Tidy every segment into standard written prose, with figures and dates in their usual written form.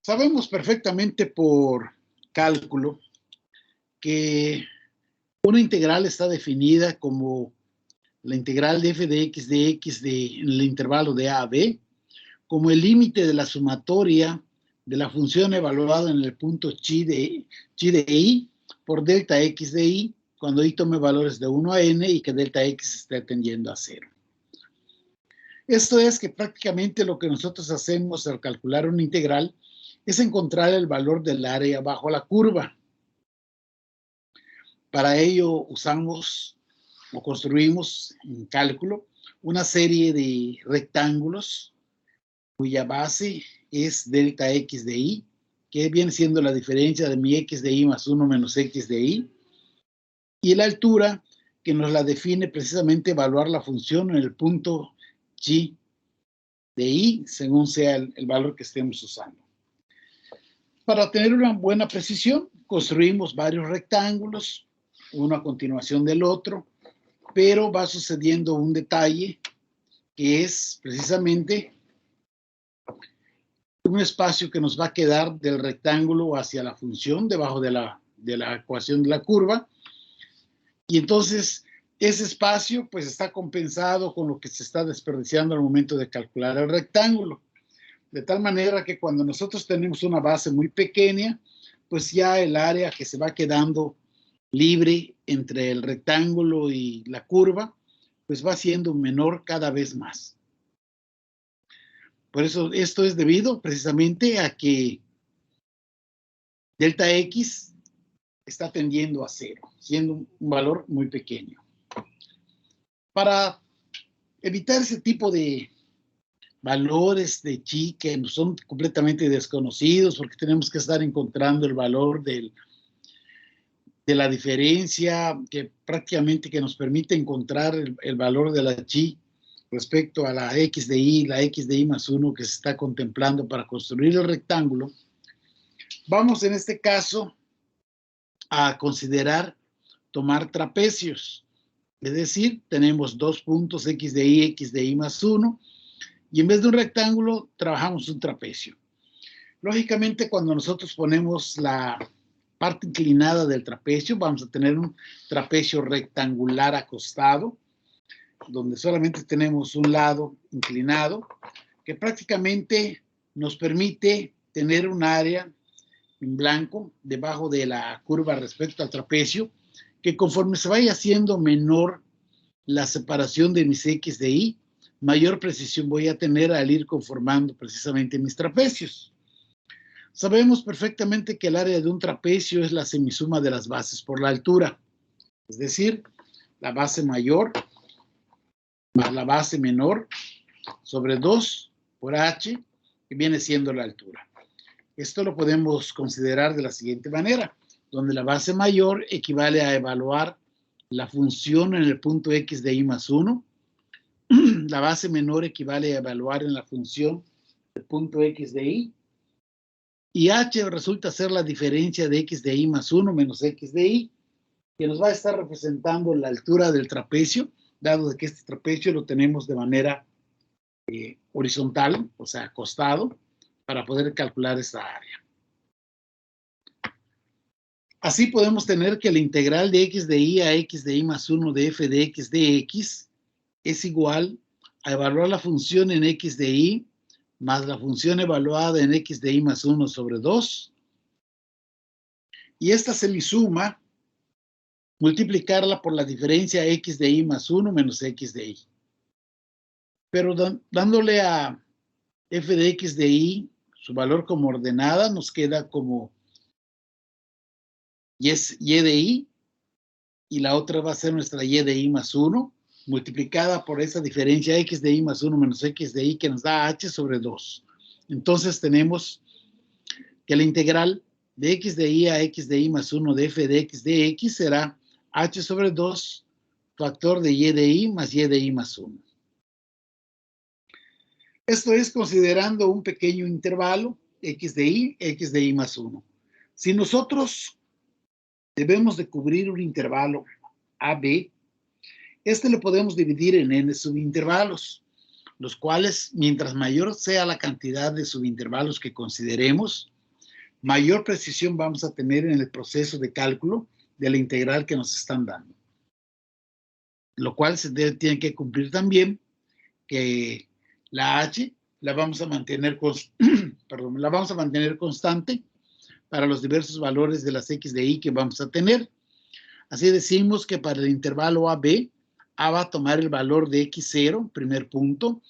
Sabemos perfectamente por cálculo que una integral está definida como la integral de f de x en el intervalo de a a b como el límite de la sumatoria de la función evaluada en el punto chi de i por delta x de i cuando i tome valores de 1 a n y que delta x esté tendiendo a 0. Esto es que prácticamente lo que nosotros hacemos al calcular una integral es encontrar el valor del área bajo la curva. Para ello usamos o construimos en cálculo una serie de rectángulos cuya base es delta x de i, que viene siendo la diferencia de mi x de i más 1 menos x de i, y la altura que nos la define precisamente evaluar la función en el punto chi de i, según sea el valor que estemos usando. Para tener una buena precisión, construimos varios rectángulos, uno a continuación del otro, pero va sucediendo un detalle que es precisamente un espacio que nos va a quedar del rectángulo hacia la función debajo de la ecuación de la curva, y entonces ese espacio pues está compensado con lo que se está desperdiciando al momento de calcular el rectángulo. De tal manera que cuando nosotros tenemos una base muy pequeña, pues ya el área que se va quedando libre entre el rectángulo y la curva, pues va siendo menor cada vez más. Por eso esto es debido precisamente a que delta x está tendiendo a 0, siendo un valor muy pequeño. Para evitar ese tipo de valores de chi que son completamente desconocidos, porque tenemos que estar encontrando el valor de la diferencia que prácticamente que nos permite encontrar el valor de la chi respecto a la x de i más 1 que se está contemplando para construir el rectángulo. Vamos en este caso a considerar tomar trapecios, es decir, tenemos dos puntos x de i más 1, y en vez de un rectángulo, trabajamos un trapecio. Lógicamente, cuando nosotros ponemos la parte inclinada del trapecio, vamos a tener un trapecio rectangular acostado, donde solamente tenemos un lado inclinado, que prácticamente nos permite tener un área en blanco debajo de la curva respecto al trapecio, que conforme se vaya haciendo menor la separación de mis x de i, mayor precisión voy a tener al ir conformando precisamente mis trapecios. Sabemos perfectamente que el área de un trapecio es la semisuma de las bases por la altura, es decir, la base mayor más la base menor sobre 2 por h, que viene siendo la altura. Esto lo podemos considerar de la siguiente manera, donde la base mayor equivale a evaluar la función en el punto x de i más 1, la base menor equivale a evaluar en la función del punto x de i, y h resulta ser la diferencia de x de i más 1 menos x de i, que nos va a estar representando la altura del trapecio, dado de que este trapecio lo tenemos de manera horizontal, o sea, acostado, para poder calcular esta área. Así podemos tener que la integral de x de i a x de i más 1 de f de x es igual a evaluar la función en x de i más la función evaluada en x de i más 1 sobre 2. Y esta semisuma, multiplicarla por la diferencia x de i más 1 menos x de i. Pero dándole a f de x de i su valor como ordenada, nos queda como y de i, y la otra va a ser nuestra y de i más 1, multiplicada por esa diferencia x de i más 1 menos x de i, que nos da h sobre 2. Entonces tenemos que la integral de x de i a x de i más 1 de f de x será h sobre 2 factor de y de i más y de i más 1. Esto es considerando un pequeño intervalo, x de i más 1. Si nosotros debemos de cubrir un intervalo AB, este lo podemos dividir en n subintervalos, los cuales, mientras mayor sea la cantidad de subintervalos que consideremos, mayor precisión vamos a tener en el proceso de cálculo de la integral que nos están dando. Lo cual tiene que cumplir también que la h la vamos a mantener, la vamos a mantener constante para los diversos valores de las x de y que vamos a tener. Así decimos que para el intervalo AB, A va a tomar el valor de x0, primer punto,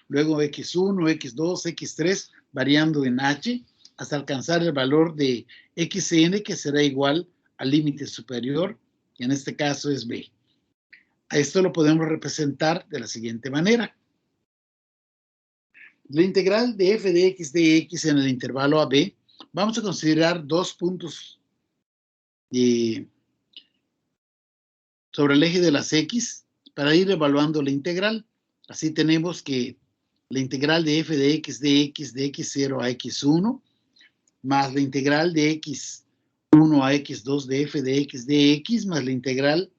luego x1, x2, x3, variando en h, hasta alcanzar el valor de xn, que será igual al límite superior, que en este caso es b. A esto lo podemos representar de la siguiente manera. La integral de f de x en el intervalo AB, vamos a considerar dos puntos sobre el eje de las x para ir evaluando la integral. Así tenemos que la integral de f de x0 a x1 más la integral de x1 a x2 de f de x más la integral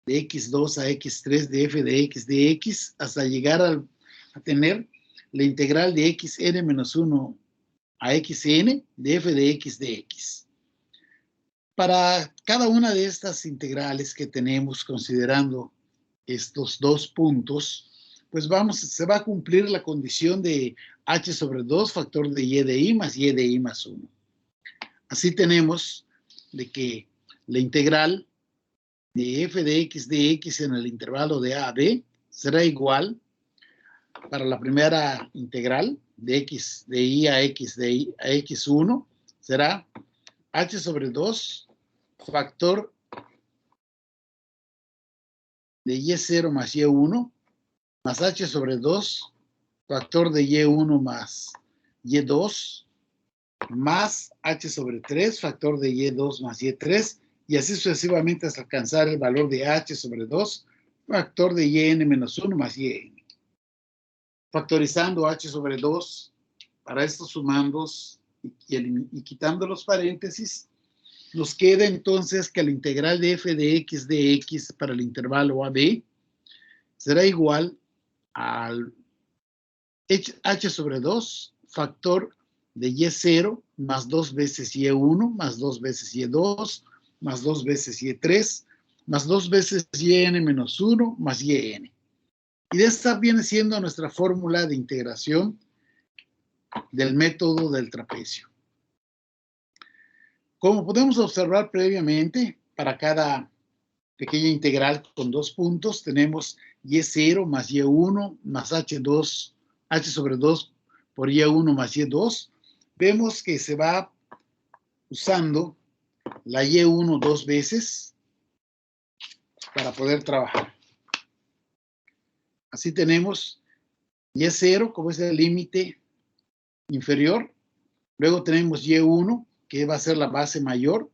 de x2 a x3 de f de x hasta llegar a tener la integral de xn menos 1 a xn de f de x. Para cada una de estas integrales que tenemos considerando estos dos puntos, pues se va a cumplir la condición de h sobre 2 factor de y de i más 1. Así tenemos de que la integral de f de x en el intervalo de a a b será igual, para la primera integral de x de i a x1, será h sobre 2 factor de y0 más y1 más h sobre 2 factor de y1 más y2 más h sobre 3 factor de y2 más y3 y así sucesivamente hasta alcanzar el valor de h sobre 2 factor de yn menos 1 más yn. Factorizando h sobre 2 para estos sumandos y quitando los paréntesis, nos queda entonces que la integral de f de x para el intervalo AB será igual al h sobre 2 factor de y0 más 2 veces y1 más 2 veces y2 más 2 veces y3 más 2 veces yn menos 1 más yn. Y de esta viene siendo nuestra fórmula de integración del método del trapecio. Como podemos observar previamente, para cada pequeña integral con dos puntos, tenemos y0 más y1 más h sobre 2 por y1 más y2. Vemos que se va usando la y1 dos veces para poder trabajar. Así tenemos y0 como es el límite inferior. Luego tenemos y1, que va a ser la base mayor,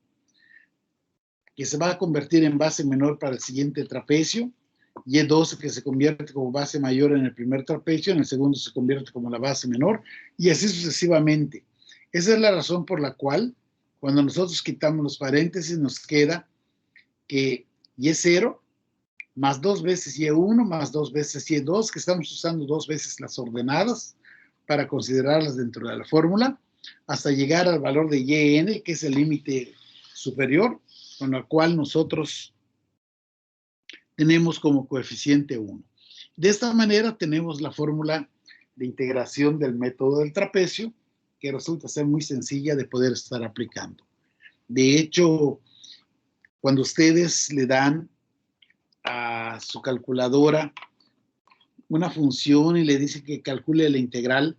que se va a convertir en base menor para el siguiente trapecio. Y2, que se convierte como base mayor en el primer trapecio, en el segundo se convierte como la base menor, y así sucesivamente. Esa es la razón por la cual, cuando nosotros quitamos los paréntesis, nos queda que y0 más 2 veces y1 más 2 veces y2, que estamos usando dos veces las ordenadas para considerarlas dentro de la fórmula, hasta llegar al valor de yn, que es el límite superior, con el cual nosotros tenemos como coeficiente 1. De esta manera tenemos la fórmula de integración del método del trapecio, que resulta ser muy sencilla de poder estar aplicando. De hecho, cuando ustedes le dan a su calculadora una función y le dice que calcule la integral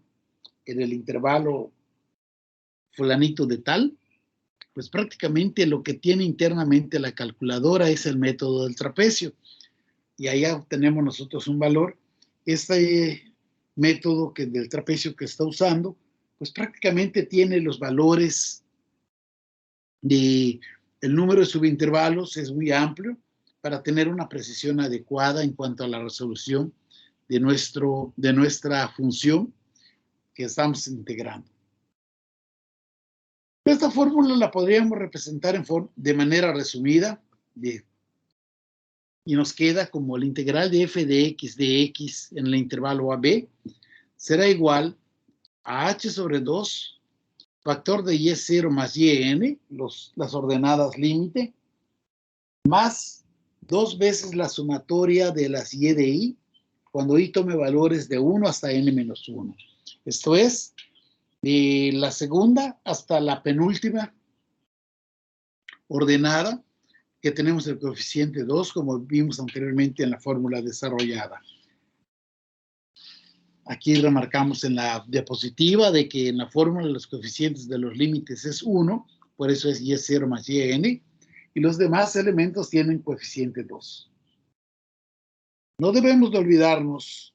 en el intervalo fulanito de tal, pues prácticamente lo que tiene internamente la calculadora es el método del trapecio. Y ahí obtenemos nosotros un valor. Este método del trapecio que está usando, pues prácticamente tiene los valores de el número de subintervalos, es muy amplio para tener una precisión adecuada en cuanto a la resolución de nuestra función que estamos integrando. Esta fórmula la podríamos representar de manera resumida y nos queda como la integral de f de x en el intervalo AB será igual a h sobre 2 factor de Y0 más YN, las ordenadas límite, más 2 veces la sumatoria de las Y de I, cuando I tome valores de 1 hasta N-1. Esto es, de la segunda hasta la penúltima ordenada, que tenemos el coeficiente 2, como vimos anteriormente en la fórmula desarrollada. Aquí remarcamos en la diapositiva de que en la fórmula los coeficientes de los límites es 1, por eso es Y0 más YN, y los demás elementos tienen coeficiente 2. No debemos de olvidarnos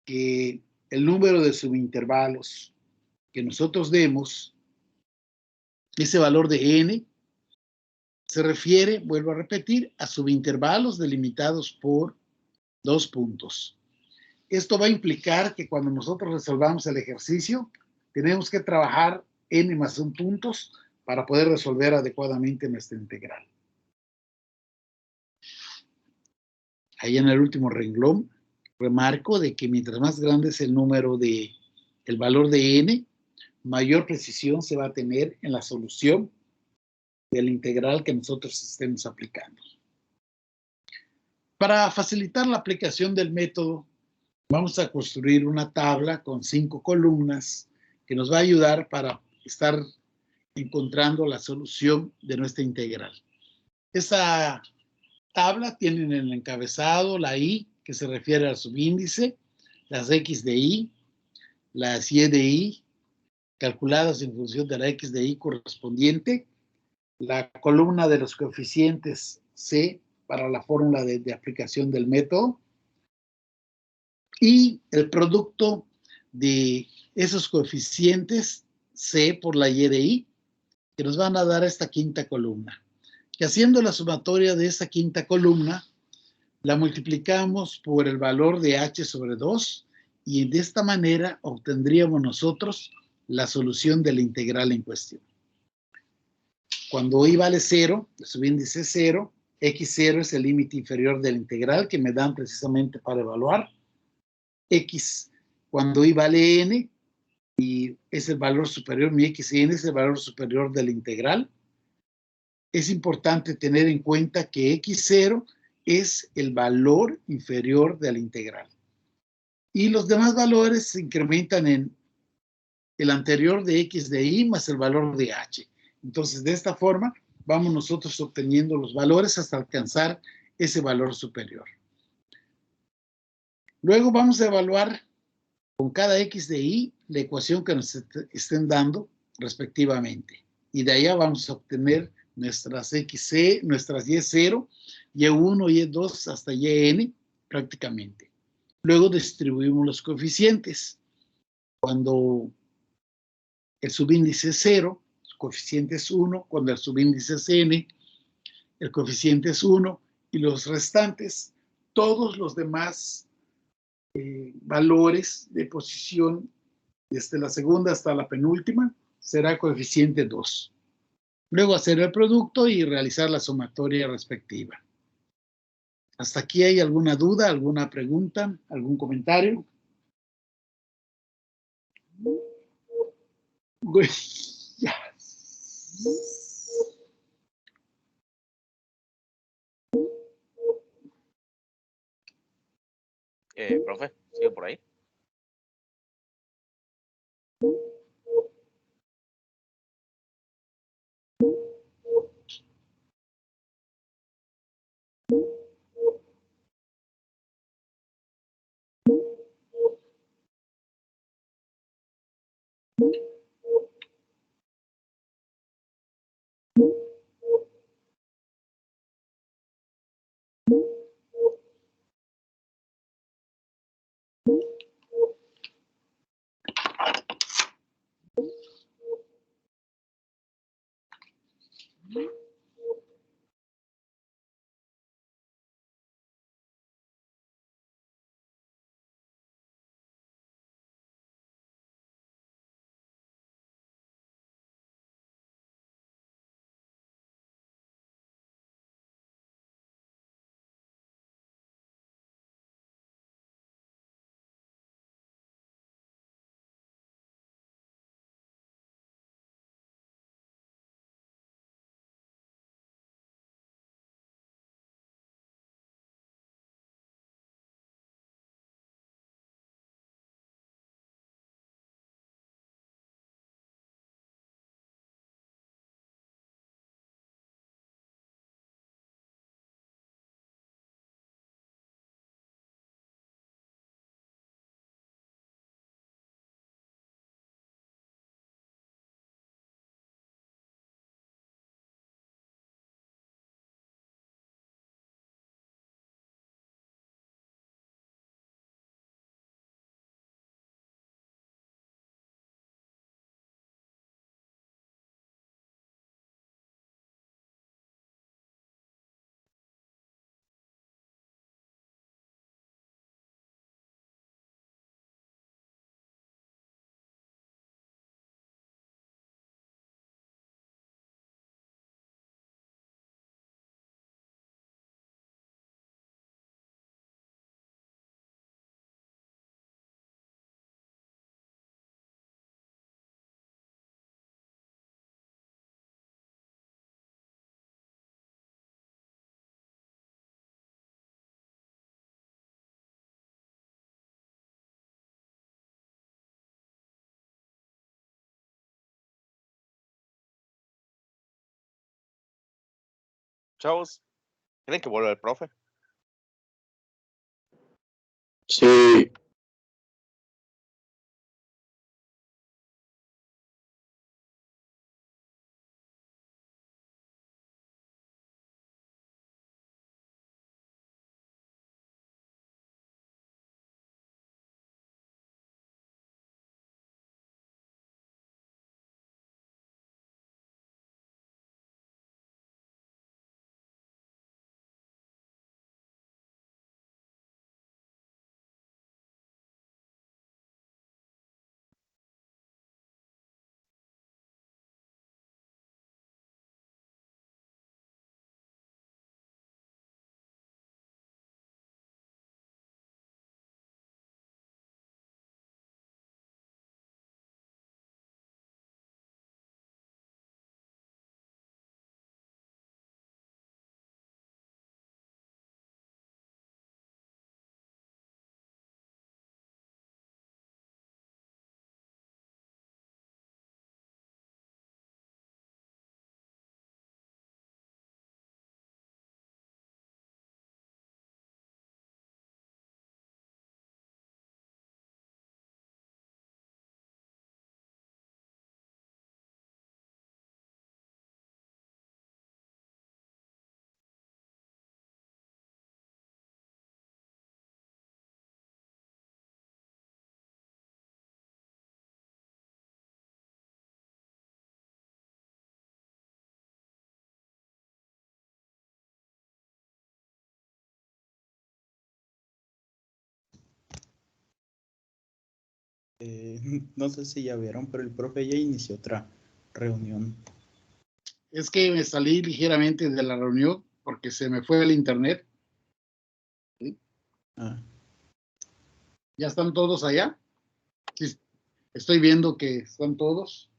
que el número de subintervalos que nosotros demos, ese valor de n, se refiere, vuelvo a repetir, a subintervalos delimitados por 2 puntos. Esto va a implicar que cuando nosotros resolvamos el ejercicio, tenemos que trabajar n más 1 puntos para poder resolver adecuadamente nuestra integral. Ahí en el último renglón, remarco de que mientras más grande es el número de, el valor de n, mayor precisión se va a tener en la solución del integral que nosotros estemos aplicando. Para facilitar la aplicación del método, vamos a construir una tabla con 5 columnas que nos va a ayudar para estar encontrando la solución de nuestra integral. Esa tabla tiene en el encabezado la I, que se refiere al subíndice, las X de I, las Y de I, calculadas en función de la X de I correspondiente, la columna de los coeficientes C para la fórmula de aplicación del método y el producto de esos coeficientes C por la Y de I que nos van a dar esta quinta columna. Y haciendo la sumatoria de esta quinta columna, la multiplicamos por el valor de H sobre 2 y de esta manera obtendríamos nosotros la solución de la integral en cuestión. Cuando I vale 0, el subíndice es 0, X0 es el límite inferior de la integral que me dan precisamente para evaluar. X, cuando I vale n, y es el valor superior, mi Xn es el valor superior de la integral. Es importante tener en cuenta que X0 es el valor inferior de la integral. Y los demás valores se incrementan en el anterior de X de Y más el valor de H. Entonces, de esta forma, vamos nosotros obteniendo los valores hasta alcanzar ese valor superior. Luego vamos a evaluar con cada X de Y la ecuación que nos estén dando respectivamente. Y de allá vamos a obtener nuestras XC, nuestras Y0, Y1, Y2 hasta YN prácticamente. Luego distribuimos los coeficientes. Cuando el subíndice es 0, el coeficiente es 1. Cuando el subíndice es n, el coeficiente es 1. Y los restantes, todos los demás valores de posición desde la segunda hasta la penúltima, será coeficiente 2. Luego hacer el producto y realizar la sumatoria respectiva. ¿Hasta aquí hay alguna duda, alguna pregunta, algún comentario? Ya. Profe, ¿sigue por ahí? Chavos, ¿creen que vuelva el profe? Sí, No sé si ya vieron, pero el profe ya inició otra reunión. Es que me salí ligeramente de la reunión porque se me fue el internet. ¿Sí? Ah, ¿Ya están todos allá? Sí, estoy viendo que están todos.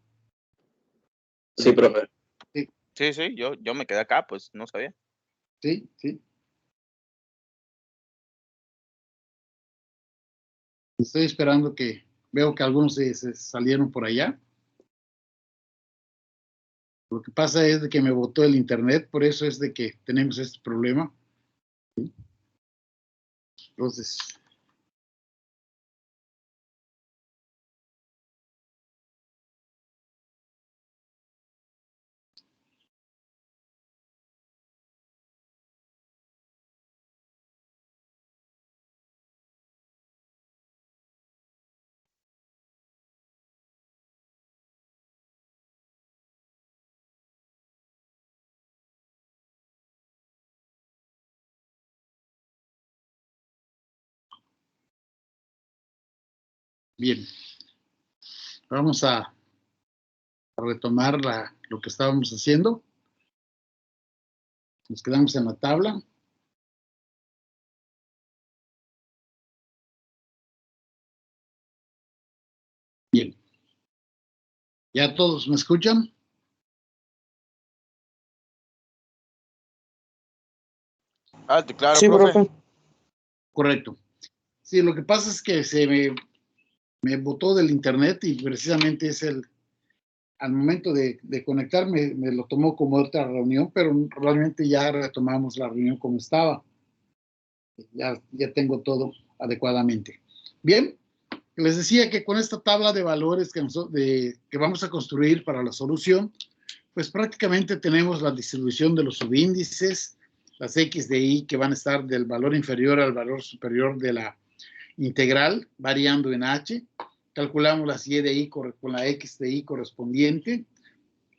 sí, profe. Sí, yo me quedé acá, pues no sabía. Sí, sí. Estoy esperando que veo que algunos se salieron por allá. Lo que pasa es de que me botó el internet, por eso es de que tenemos este problema. ¿Sí? Entonces, bien. Vamos a retomar lo que estábamos haciendo. Nos quedamos en la tabla. Bien. ¿Ya todos me escuchan? Alto y claro, Sí, profe. profe. Correcto. Sí, lo que pasa es que me botó del internet y precisamente al momento de conectarme, me lo tomó como otra reunión, pero realmente ya retomamos la reunión como estaba. Ya tengo todo adecuadamente. Bien, les decía que con esta tabla de valores que vamos a construir para la solución, pues prácticamente tenemos la distribución de los subíndices, las X de Y que van a estar del valor inferior al valor superior de la integral, variando en H. Calculamos las Y de Y con la X de Y correspondiente.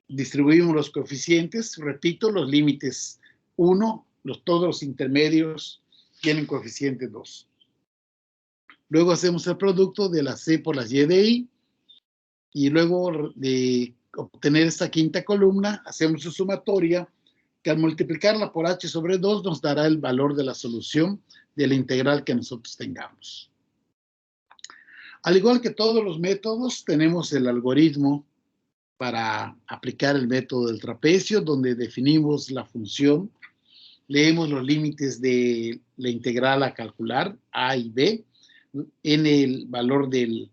Distribuimos los coeficientes. Repito, los límites 1, todos los intermedios tienen coeficiente 2. Luego hacemos el producto de las C por las Y de Y. Y luego de obtener esta quinta columna, hacemos su sumatoria, que al multiplicarla por H sobre 2 nos dará el valor de la solución de la integral que nosotros tengamos. Al igual que todos los métodos, tenemos el algoritmo para aplicar el método del trapecio, donde definimos la función, leemos los límites de la integral a calcular, A y B, en el valor del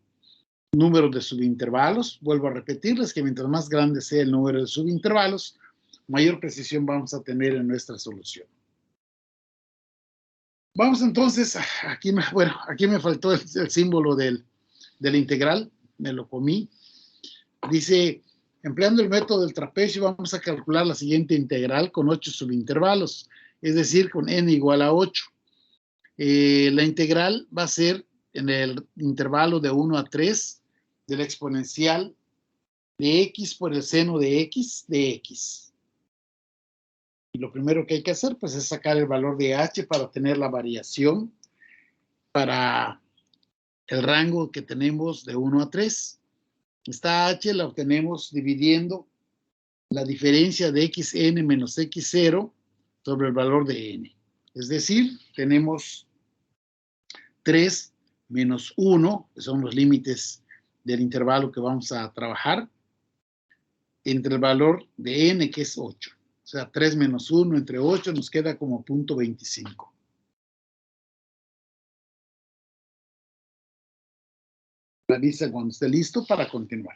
número de subintervalos. Vuelvo a repetirles que mientras más grande sea el número de subintervalos, mayor precisión vamos a tener en nuestra solución. Vamos entonces, aquí me faltó el símbolo de la integral, me lo comí. Dice, empleando el método del trapecio, vamos a calcular la siguiente integral con 8 subintervalos, es decir, con n igual a 8. La integral va a ser en el intervalo de 1 a 3 de la exponencial de x por el seno de x. Y lo primero que hay que hacer, pues, es sacar el valor de h para tener la variación para el rango que tenemos de 1 a 3. Esta h la obtenemos dividiendo la diferencia de xn menos x0 sobre el valor de n. Es decir, tenemos 3 menos 1, que son los límites del intervalo que vamos a trabajar, entre el valor de n, que es 8. O sea, 3 menos 1 entre 8 nos queda como 0.25. Avisa cuando esté listo para continuar.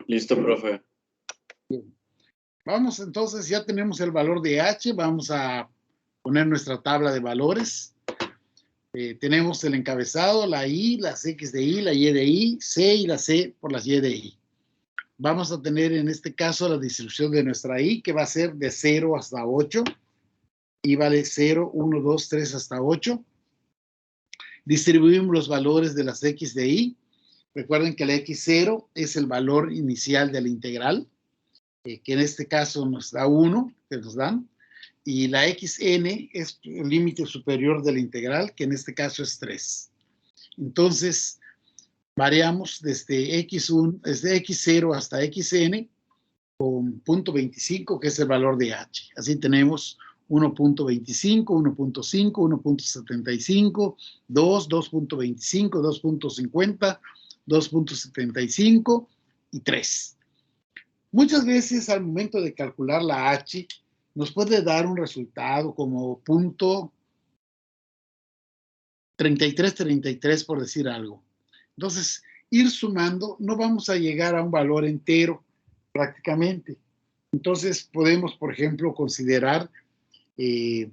Listo, profe. Bien. Vamos entonces, ya tenemos el valor de h, vamos a poner nuestra tabla de valores. Tenemos el encabezado, la i, las x de i, la y de i, c y la c por las y de i. Vamos a tener en este caso la distribución de nuestra i, que va a ser de 0 hasta 8. I vale 0, 1, 2, 3 hasta 8. Distribuimos los valores de las x de i. Recuerden que la x0 es el valor inicial de la integral, que en este caso nos da 1, que nos dan. Y la xn es el límite superior de la integral, que en este caso es 3. Entonces, variamos desde x0 hasta xn con 0.25, que es el valor de h. Así tenemos 1.25, 1.5, 1.75, 2, 2.25, 2.50, 2.75 y 3. Muchas veces al momento de calcular la h, nos puede dar un resultado como 0.3333, por decir algo. Entonces, ir sumando, no vamos a llegar a un valor entero prácticamente. Entonces, podemos, por ejemplo, considerar que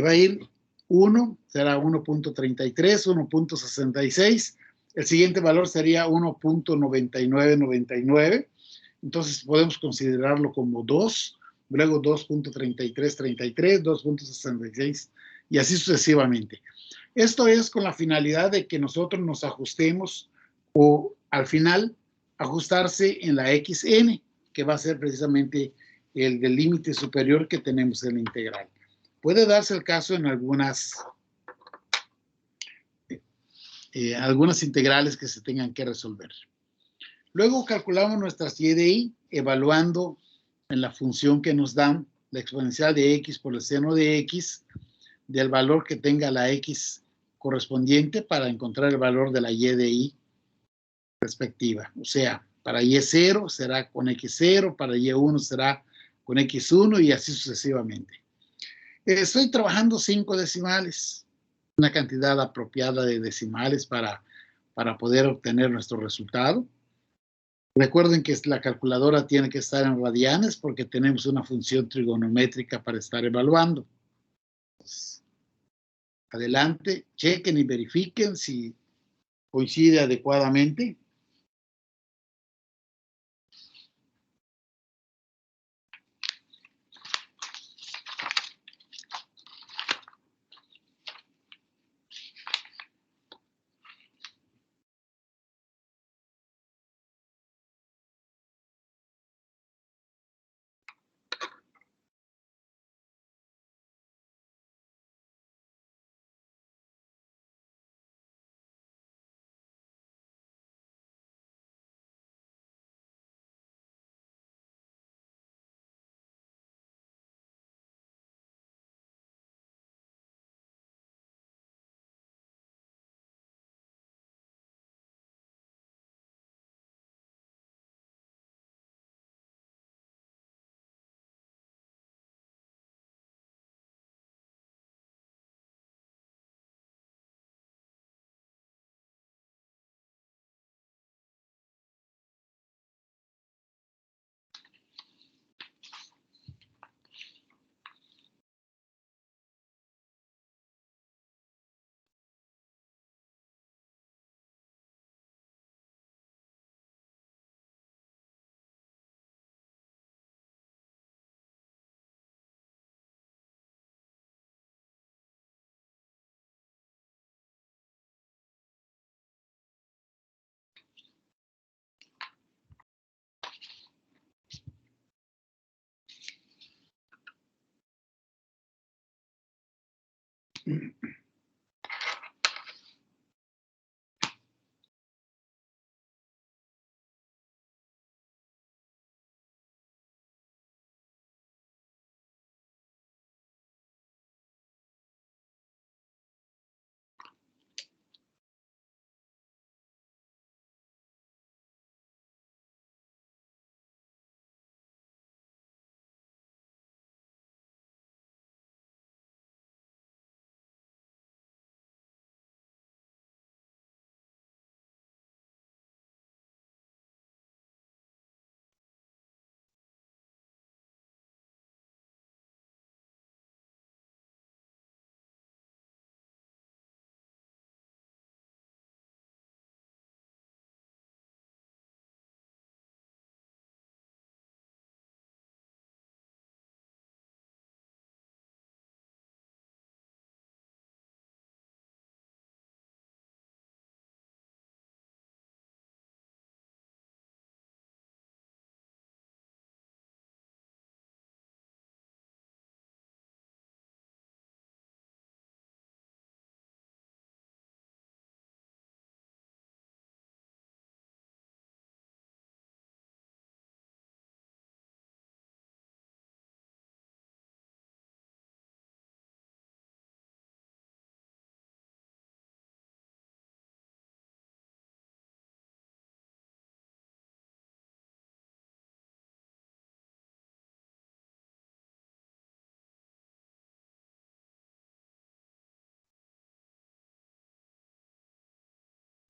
va a ir 1, será 1.33, 1.66. El siguiente valor sería 1.9999. Entonces, podemos considerarlo como 2. Luego 2.3333, 2.66 y así sucesivamente. Esto es con la finalidad de que nosotros nos ajustemos o al final ajustarse en la xn, que va a ser precisamente el del límite superior que tenemos en la integral. Puede darse el caso en algunas integrales que se tengan que resolver. Luego calculamos nuestras y de i, evaluando en la función que nos dan la exponencial de x por el seno de x, del valor que tenga la x correspondiente para encontrar el valor de la y de i respectiva. O sea, para y0 será con x0, para y1 será con x1 y así sucesivamente. Estoy trabajando 5 decimales, una cantidad apropiada de decimales para poder obtener nuestro resultado. Recuerden que la calculadora tiene que estar en radianes porque tenemos una función trigonométrica para estar evaluando. Adelante, chequen y verifiquen si coincide adecuadamente.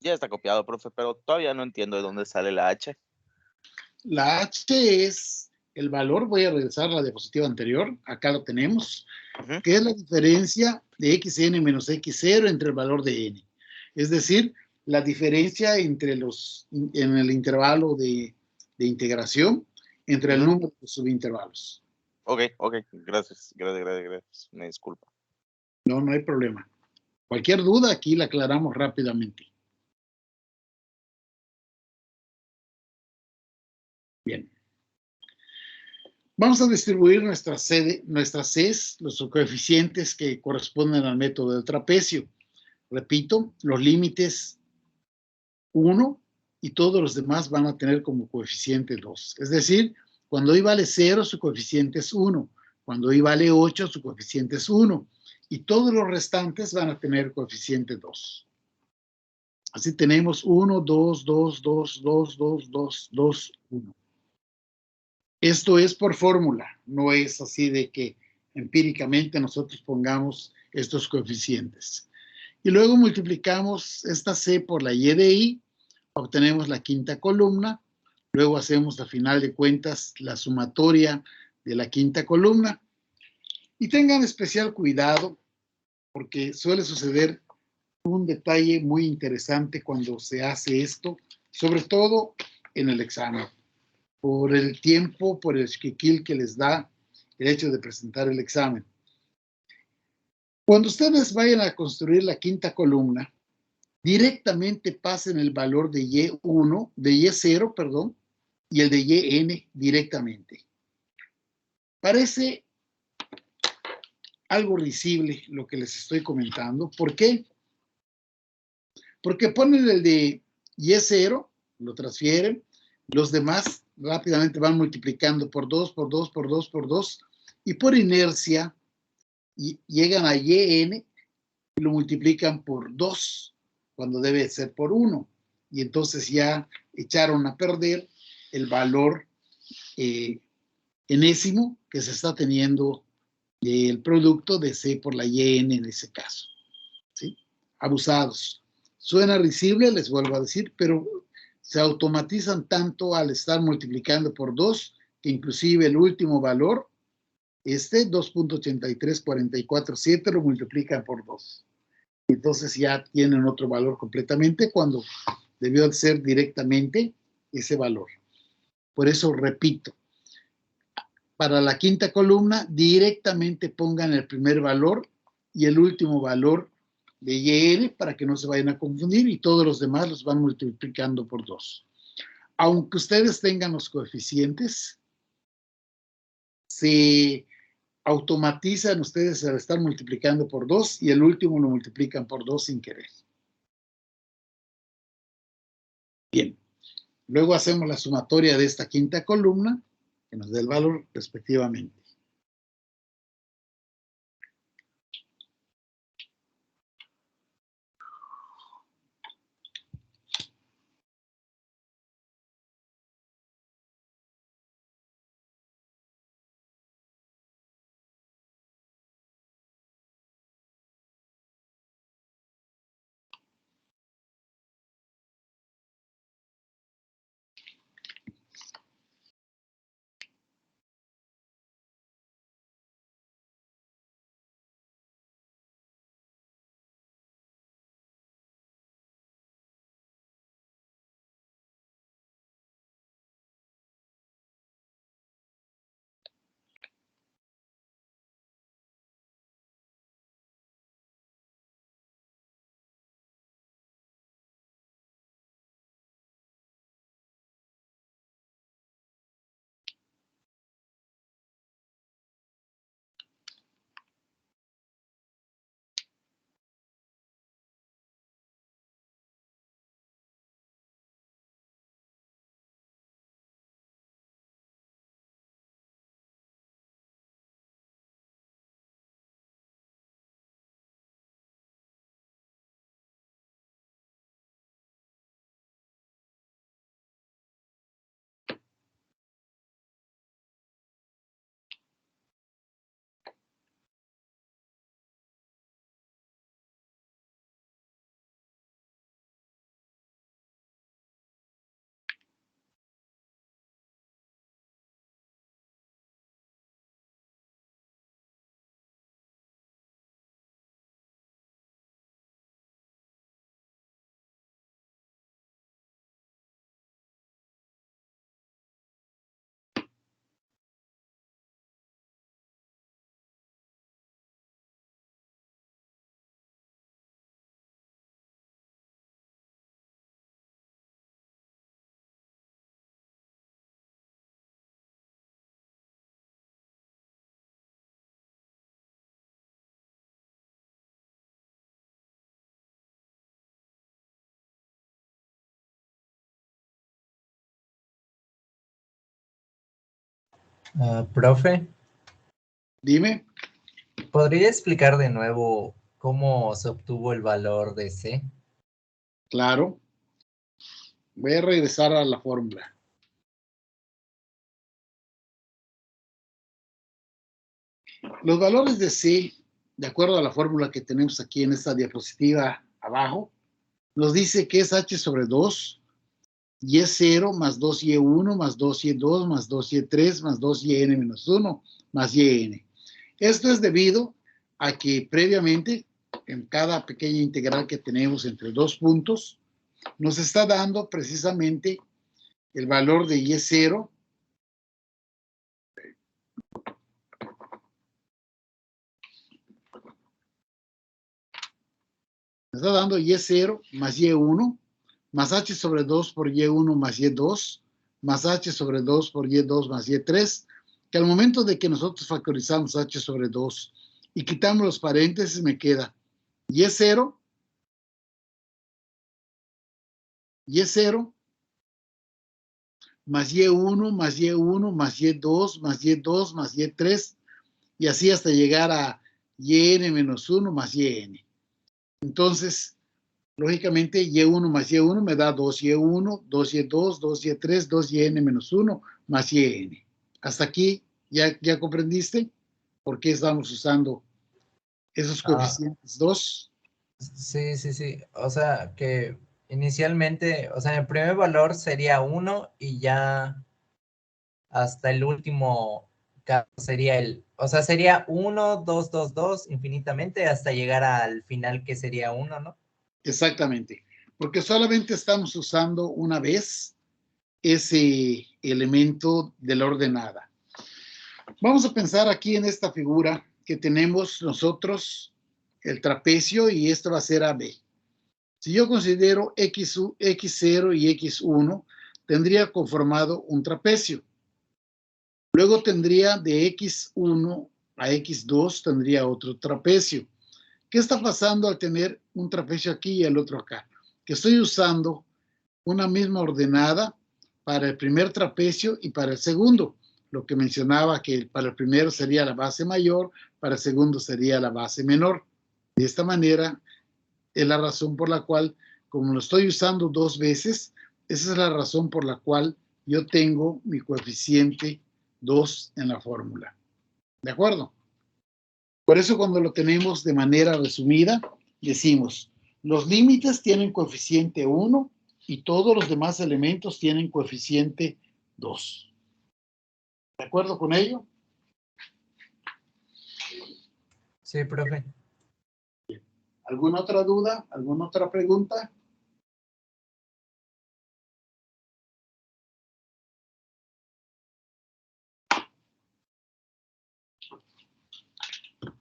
Ya está copiado, profe, pero todavía no entiendo de dónde sale la H. La H es el valor, voy a regresar a la diapositiva anterior, acá lo tenemos, que es la diferencia de xn menos x0 entre el valor de n. Es decir, la diferencia entre en el intervalo de integración entre el número de subintervalos. Ok, gracias. Me disculpo. No, no hay problema. Cualquier duda aquí la aclaramos rápidamente. Bien. Vamos a distribuir nuestras Cs, los coeficientes que corresponden al método del trapecio. Repito, los límites 1 y todos los demás van a tener como coeficiente 2. Es decir, cuando i vale 0, su coeficiente es 1. Cuando i vale 8, su coeficiente es 1. Y todos los restantes van a tener coeficiente 2. Así tenemos 1, 2, 2, 2, 2, 2, 2, 2, 1. Esto es por fórmula, no es así de que empíricamente nosotros pongamos estos coeficientes. Y luego multiplicamos esta C por la Y de I, obtenemos la quinta columna, luego hacemos a final de cuentas la sumatoria de la quinta columna. Y tengan especial cuidado porque suele suceder un detalle muy interesante cuando se hace esto, sobre todo en el examen, por el tiempo, por el esquiquil que les da el hecho de presentar el examen. Cuando ustedes vayan a construir la quinta columna, directamente pasen el valor de Y1, de Y0, perdón, y el de YN directamente. Parece algo risible lo que les estoy comentando. ¿Por qué? Porque ponen el de Y0, lo transfieren, los demás rápidamente van multiplicando por 2, por 2, por 2, por 2, y por inercia llegan a YN y lo multiplican por 2, cuando debe ser por 1. Y entonces ya echaron a perder el valor enésimo que se está teniendo del producto de C por la YN en ese caso. ¿Sí? Abusados. Suena risible, les vuelvo a decir, pero se automatizan tanto al estar multiplicando por 2, que inclusive el último valor, 2.83447, lo multiplican por 2. Entonces ya tienen otro valor completamente cuando debió ser directamente ese valor. Por eso repito, para la quinta columna directamente pongan el primer valor y el último valor de YN para que no se vayan a confundir, y todos los demás los van multiplicando por 2. Aunque ustedes tengan los coeficientes, se automatizan ustedes al estar multiplicando por 2 y el último lo multiplican por 2 sin querer. Bien, luego hacemos la sumatoria de esta quinta columna que nos dé el valor respectivamente. Profe, Dime. ¿podría explicar de nuevo cómo se obtuvo el valor de C? Claro. Voy a regresar a la fórmula. Los valores de C, de acuerdo a la fórmula que tenemos aquí en esta diapositiva abajo, nos dice que es H sobre 2, Y0 más 2Y1 más 2Y2 más 2Y3 más 2YN menos 1 más YN. Esto es debido a que previamente en cada pequeña integral que tenemos entre dos puntos, nos está dando precisamente el valor de y0 me está dando y0 más y1 más h sobre 2 por y1 más y2 más h sobre 2 por y2 más y3, que al momento de que nosotros factorizamos h sobre 2 y quitamos los paréntesis, me queda y0 más y1 más y1 más y2 más y2 más y3, y así hasta llegar a yn menos 1 más yn. Entonces, lógicamente, y1 más y1 me da 2y1, 2y2, 2y3, 2yn menos 1 más yn. Hasta aquí, ¿ya comprendiste por qué estamos usando esos coeficientes 2? Sí, sí, sí. O sea, que inicialmente, o sea, el primer valor sería 1 y ya hasta el último caso sería o sea, sería 1, 2, 2, 2 infinitamente hasta llegar al final que sería 1, ¿no? Exactamente, porque solamente estamos usando una vez ese elemento de la ordenada. Vamos a pensar aquí en esta figura que tenemos nosotros el trapecio y esto va a ser AB. Si yo considero X0 y X1, tendría conformado un trapecio. Luego tendría de X1 a X2, tendría otro trapecio. ¿Qué está pasando al tener un trapecio aquí y el otro acá? Que estoy usando una misma ordenada para el primer trapecio y para el segundo. Lo que mencionaba que para el primero sería la base mayor, para el segundo sería la base menor. De esta manera es la razón por la cual, como lo estoy usando dos veces, esa es la razón por la cual yo tengo mi coeficiente 2 en la fórmula. ¿De acuerdo? Por eso cuando lo tenemos de manera resumida, decimos, los límites tienen coeficiente 1 y todos los demás elementos tienen coeficiente 2. ¿De acuerdo con ello? Sí, profe. ¿Alguna otra duda? ¿Alguna otra pregunta?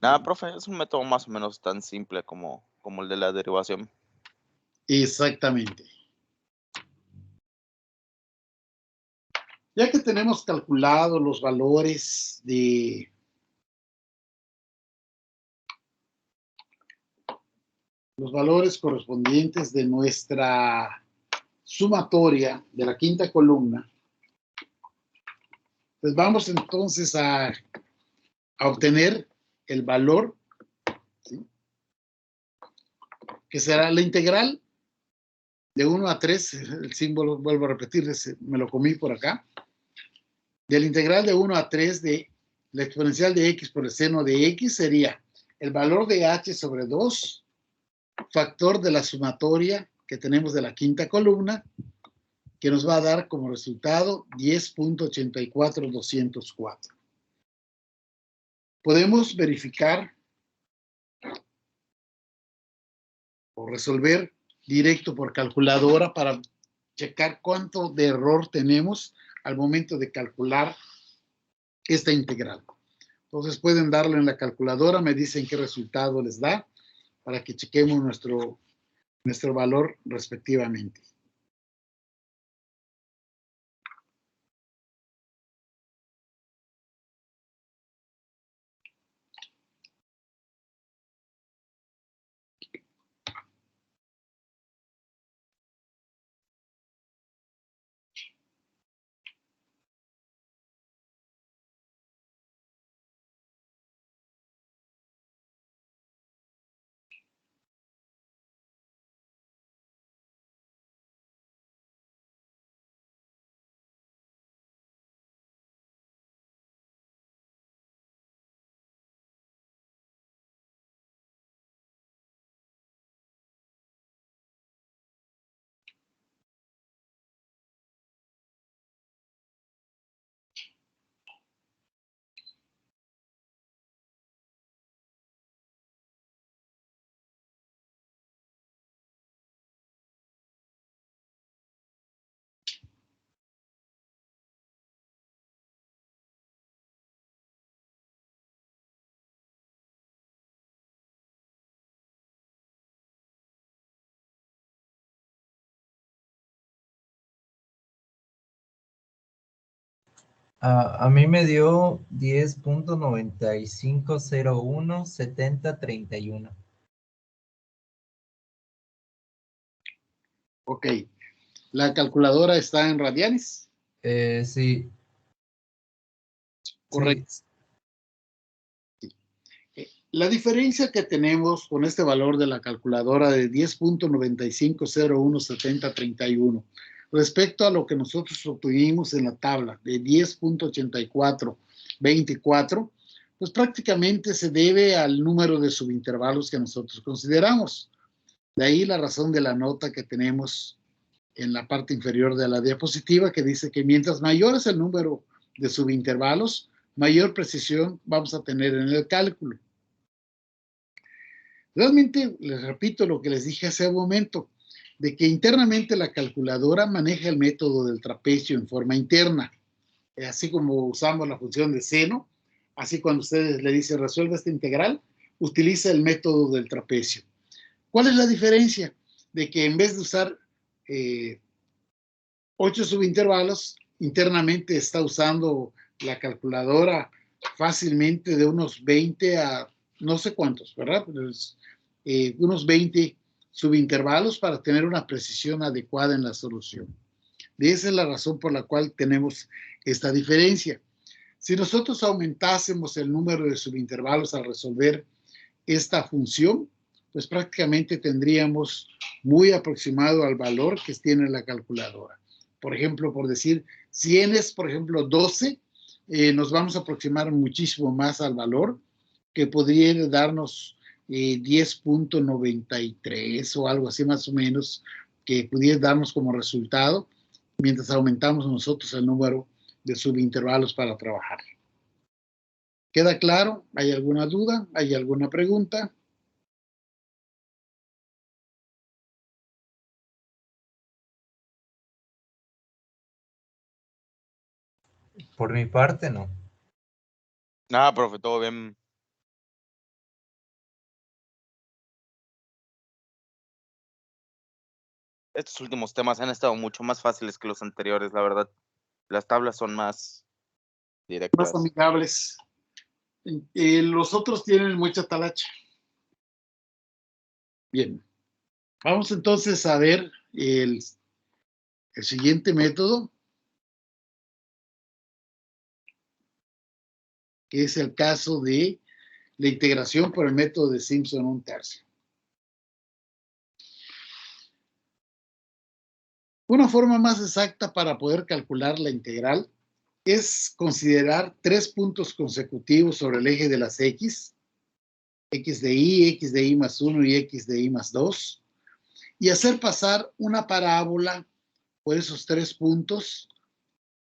Nada, profe, es un método más o menos tan simple como el de la derivación. Exactamente. Ya que tenemos calculado los valores de los valores correspondientes de nuestra sumatoria de la quinta columna, pues vamos entonces a obtener el valor, ¿sí?, que será la integral de 1 a 3, el símbolo, vuelvo a repetirles, me lo comí por acá, de la integral de 1 a 3 de la exponencial de x por el seno de x sería el valor de h sobre 2, factor de la sumatoria que tenemos de la quinta columna, que nos va a dar como resultado 10.84204. Podemos verificar o resolver directo por calculadora para checar cuánto de error tenemos al momento de calcular esta integral. Entonces pueden darle en la calculadora, me dicen qué resultado les da para que chequemos nuestro valor respectivamente. A mí me dio 10.95017031. Ok. La calculadora está en radianes. Sí. Correcto. Sí. La diferencia que tenemos con este valor de la calculadora de 10.95017031 respecto a lo que nosotros obtuvimos en la tabla de 10.8424, pues prácticamente se debe al número de subintervalos que nosotros consideramos. De ahí la razón de la nota que tenemos en la parte inferior de la diapositiva, que dice que mientras mayor es el número de subintervalos, mayor precisión vamos a tener en el cálculo. Realmente, les repito lo que les dije hace un momento, de que internamente la calculadora maneja el método del trapecio en forma interna. Así como usamos la función de seno, así cuando ustedes le dicen resuelve esta integral, utiliza el método del trapecio. ¿Cuál es la diferencia? De que en vez de usar 8 subintervalos, internamente está usando la calculadora fácilmente de unos 20 a no sé cuántos, ¿verdad? Pues, unos 20 subintervalos para tener una precisión adecuada en la solución. De esa es la razón por la cual tenemos esta diferencia. Si nosotros aumentásemos el número de subintervalos al resolver esta función, pues prácticamente tendríamos muy aproximado al valor que tiene la calculadora. Por ejemplo, por decir, si n es, por ejemplo, 12, nos vamos a aproximar muchísimo más al valor que podría darnos 10.93 o algo así más o menos, que pudiera darnos como resultado, mientras aumentamos nosotros el número de subintervalos para trabajar. ¿Queda claro? ¿Hay alguna duda? ¿Hay alguna pregunta? Por mi parte, no. Nada, profe, todo bien. Estos últimos temas han estado mucho más fáciles que los anteriores, la verdad. Las tablas son más Más directas. amigables. Los otros tienen mucha talacha. Bien. Vamos entonces a ver el siguiente método, que es el caso de la integración por el método de Simpson 1/3. Una forma más exacta para poder calcular la integral es considerar 3 puntos consecutivos sobre el eje de las x de y más 1 y x de y más 2, y hacer pasar una parábola por esos 3 puntos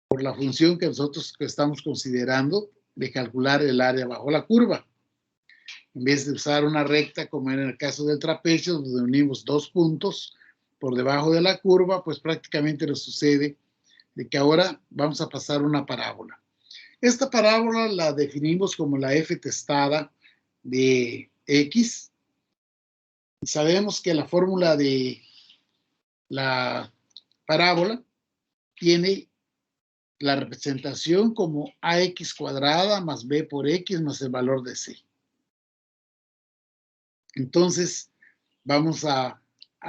por la función que nosotros estamos considerando de calcular el área bajo la curva. En vez de usar una recta, como en el caso del trapecio, donde unimos 2 puntos por debajo de la curva, pues prácticamente nos sucede de que ahora vamos a pasar una parábola. Esta parábola la definimos como la f testada de x. Y sabemos que la fórmula de la parábola tiene la representación como ax cuadrada más b por x más el valor de c. Entonces, vamos a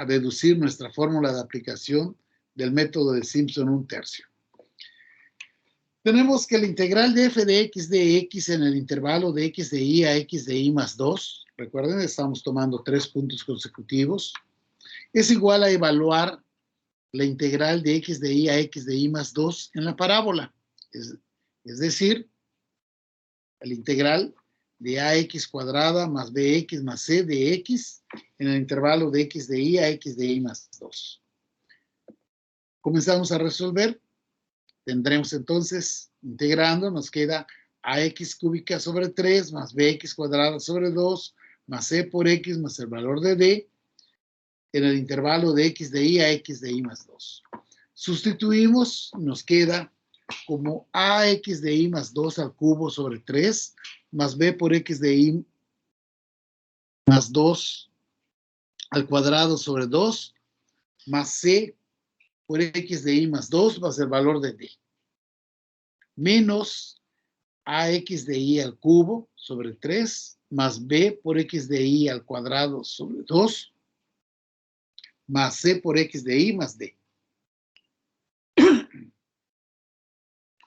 deducir nuestra fórmula de aplicación del método de Simpson 1/3. Tenemos que la integral de f de x en el intervalo de x de y a x de y más 2, recuerden, estamos tomando 3 puntos consecutivos, es igual a evaluar la integral de x de y a x de y más 2 en la parábola. Es decir, la integral de ax cuadrada más bx más c de x en el intervalo de x de y a x de y más 2. Comenzamos a resolver. Tendremos entonces, integrando, nos queda ax cúbica sobre 3 más bx cuadrada sobre 2 más c por x más el valor de d en el intervalo de x de y a x de y más 2. Sustituimos, nos queda como ax de y más 2 al cubo sobre 3 más b por x de y más 2 al cuadrado sobre 2 más c por x de y más 2 más el valor de d. menos ax de y al cubo sobre 3 más b por x de y al cuadrado sobre 2 más c por x de y más d.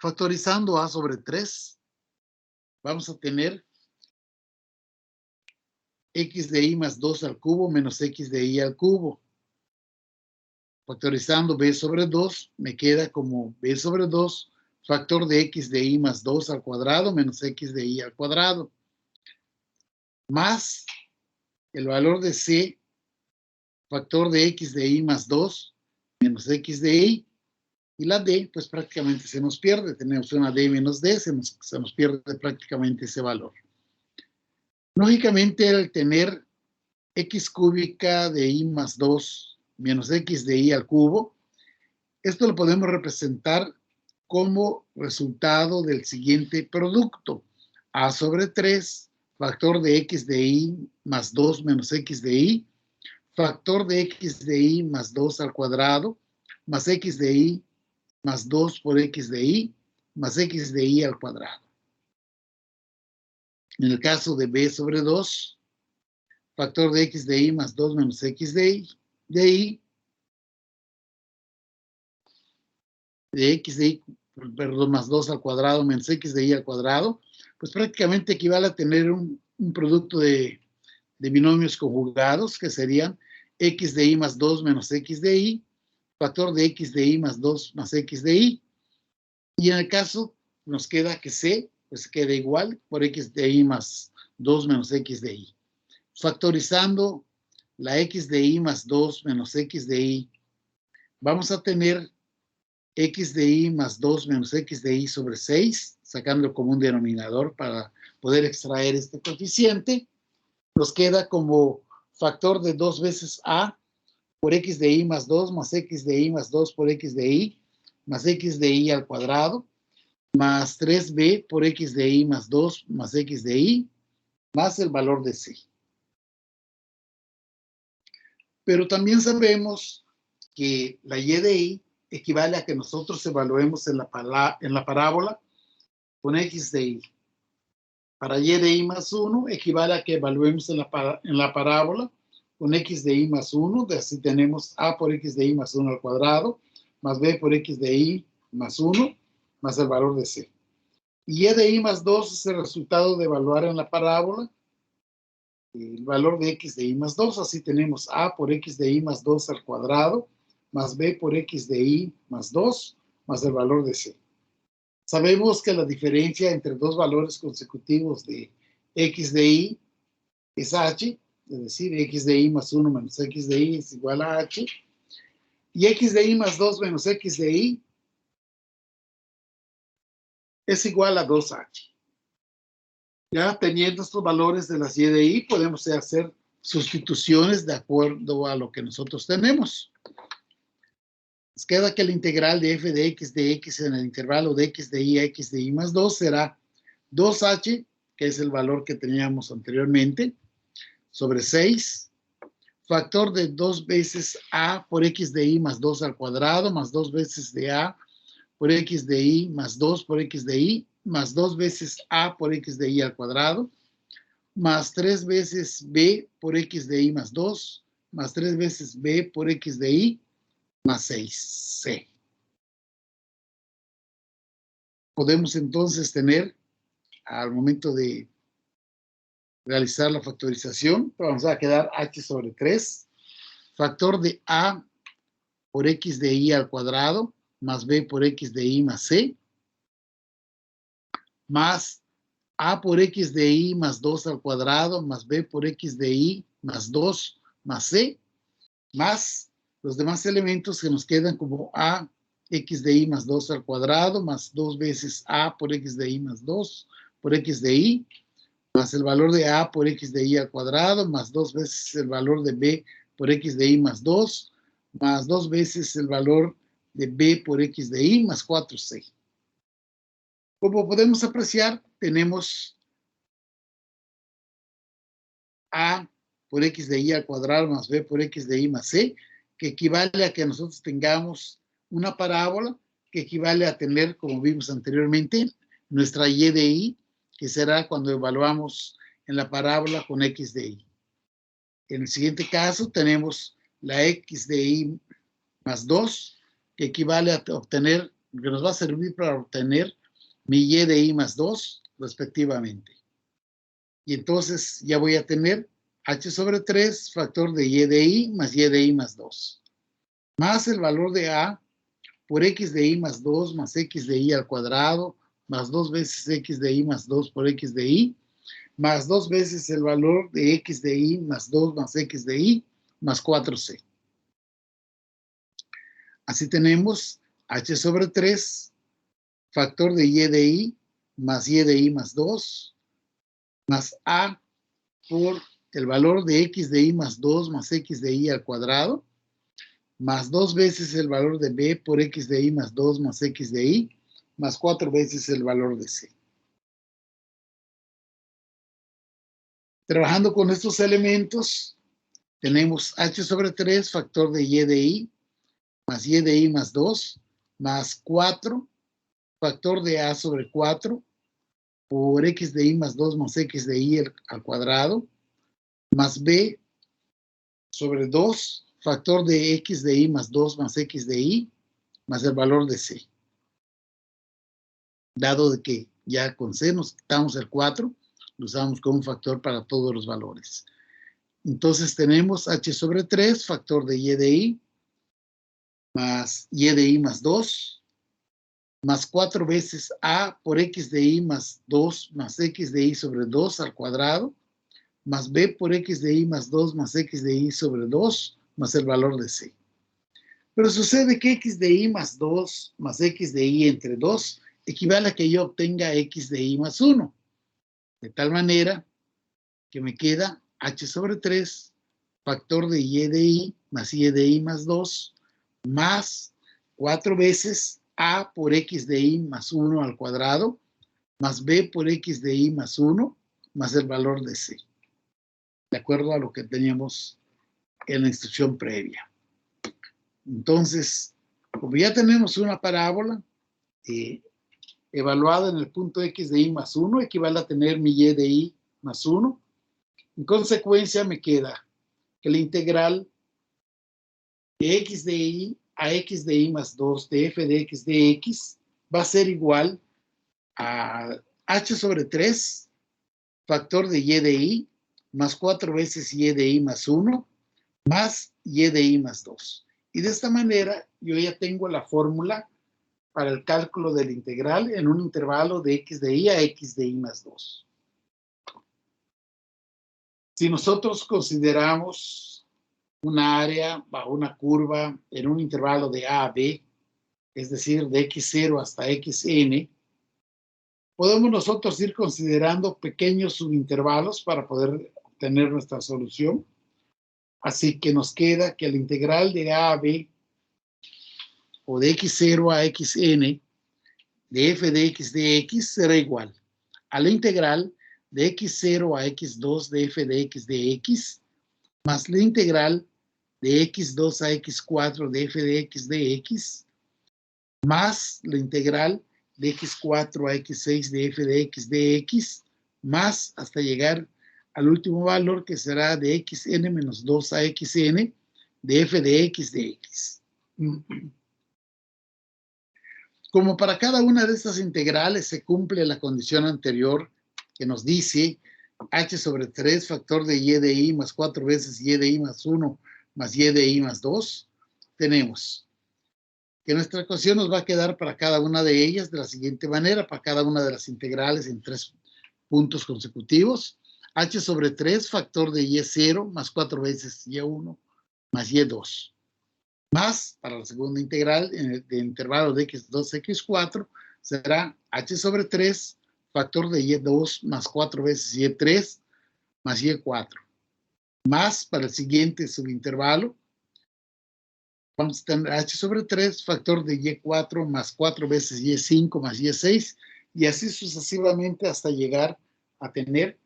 Factorizando a sobre 3, vamos a tener x de y más 2 al cubo menos x de y al cubo. Factorizando b sobre 2, me queda como b sobre 2, factor de x de y más 2 al cuadrado menos x de y al cuadrado. Más el valor de c, factor de x de y más 2 menos x de y. Y la d, pues prácticamente se nos pierde. Tenemos una d menos d, se nos pierde prácticamente ese valor. Lógicamente, al tener x cúbica de y más 2 menos x de y al cubo, esto lo podemos representar como resultado del siguiente producto. A sobre 3, factor de x de y más 2 menos x de y, factor de x de y más 2 al cuadrado, más x de y más 2 por x de y, más x de y al cuadrado. En el caso de b sobre 2, factor de x de y más 2 menos x de y, de x de y, perdón, más 2 al cuadrado menos x de y al cuadrado, pues prácticamente equivale a tener un producto de binomios conjugados, que serían x de y más 2 menos x de y, factor de x de y más 2 más x de y. Y en el caso nos queda que c, pues queda igual por x de y más 2 menos x de y. Factorizando la x de y más 2 menos x de y, vamos a tener x de y más 2 menos x de y sobre 6, sacando como un denominador para poder extraer este coeficiente. Nos queda como factor de 2 veces a por x de y más 2 más x de y más 2 por x de y más x de y al cuadrado más 3b por x de y más 2 más x de y más el valor de c. Pero también sabemos que la y de y equivale a que nosotros evaluemos en la parábola con x de y. Para y de y más 1 equivale a que evaluemos en la parábola con x de y más 1, de así tenemos a por x de y más 1 al cuadrado, más b por x de y más 1, más el valor de c. Y de y más 2 es el resultado de evaluar en la parábola el valor de x de y más 2, así tenemos a por x de y más 2 al cuadrado, más b por x de y más 2, más el valor de c. Sabemos que la diferencia entre dos valores consecutivos de x de y es h, es decir, x de y más 1 menos x de y es igual a h, y x de y más 2 menos x de y es igual a 2h. Ya teniendo estos valores de las y de y, podemos hacer sustituciones de acuerdo a lo que nosotros tenemos. Nos queda que la integral de f de x en el intervalo de x de y a x de y más 2 será 2h, que es el valor que teníamos anteriormente, sobre 6, factor de 2 veces a por x de y más 2 al cuadrado, más 2 veces de a por x de y más 2 por x de y, más 2 veces a por x de y al cuadrado, más 3 veces b por x de y más 2, más 3 veces b por x de y, más 6c. Podemos entonces tener, al momento de realizar la factorización, vamos a quedar h sobre 3, factor de a por x de y al cuadrado, más b por x de y más c, más a por x de y más 2 al cuadrado, más b por x de y más 2 más c, más los demás elementos que nos quedan como a x de y más 2 al cuadrado, más 2 veces a por x de y más 2 por x de y, más el valor de a por x de y al cuadrado, más 2 veces el valor de b por x de y más 2, más 2 veces el valor de b por x de y más 4c. Como podemos apreciar, tenemos a por x de y al cuadrado más b por x de y más c, que equivale a que nosotros tengamos una parábola que que equivale a tener, como vimos anteriormente, nuestra y de i, que será cuando evaluamos en la parábola con x de i. En el siguiente caso tenemos la x de i más 2, que equivale a obtener, que nos va a servir para obtener mi y de i más 2, respectivamente. Y entonces ya voy a tener h sobre 3, factor de y de i más 2, más el valor de a por x de i más 2 más x de i al cuadrado, más 2 veces x de i más 2 por x de i, más 2 veces el valor de x de i más 2 más x de i, más 4c. Así tenemos h sobre 3, factor de y de i más 2, más a por el valor de x de i más 2 más x de i al cuadrado, más 2 veces el valor de b por x de i más 2 más x de i, más 4 veces el valor de c. Trabajando con estos elementos, tenemos h sobre 3, factor de y de i más 2, más 4, factor de a sobre 4, por x de i más 2 más x de i al cuadrado, más b sobre 2, factor de x de i más 2 más x de i, más el valor de c. Dado de que ya con c nos quitamos el 4, lo usamos como un factor para todos los valores. Entonces tenemos h sobre 3, factor de y de i, más y de i más 2, más 4 veces a por x de i más 2 más x de i sobre 2 al cuadrado, más b por x de i más 2 más x de i sobre 2, más el valor de c. Pero sucede que x de i más 2 más x de i entre 2 equivale a que yo obtenga x de i más 1. De tal manera que me queda h sobre 3, factor de y de i más 2, más 4 veces a por x de i más 1 al cuadrado, más b por x de i más 1, más el valor de c. De acuerdo a lo que teníamos en la instrucción previa. Entonces, como ya tenemos una parábola evaluada en el punto x de i más 1, equivale a tener mi y de i más 1. En consecuencia, me queda que la integral de x de i a x de i más 2 de f de x va a ser igual a h sobre 3, factor de y de i, más 4 veces y de i más 1, más y de i más 2. Y de esta manera yo ya tengo la fórmula para el cálculo de la integral en un intervalo de x de i a x de i más 2. Si nosotros consideramos un área bajo una curva en un intervalo de a a b, es decir, de x0 hasta xn, podemos nosotros ir considerando pequeños subintervalos para poder obtener nuestra solución. Así que nos queda que la integral de a a b o de x0 a xn de f de x será igual a la integral de x0 a x2 de f de x más la integral de x2 a x4 de f de x más la integral de x4 a x6 de f de x más hasta llegar al último valor que será de xn menos 2 a xn de f de x. Como para cada una de estas integrales se cumple la condición anterior que nos dice h sobre 3 factor de y de i más 4 veces y de i más 1 más y de i más 2, tenemos que nuestra ecuación nos va a quedar para cada una de ellas de la siguiente manera, para cada una de las integrales en 3 puntos consecutivos. H sobre 3 factor de y0 más 4 veces y1 más y2. Más, para la segunda integral, en el de intervalo de x2, x4, será h sobre 3, factor de y2 más 4 veces y3 más y4. Más, para el siguiente subintervalo, vamos a tener h sobre 3, factor de y4 más 4 veces y5 más y6, y así sucesivamente hasta llegar a tener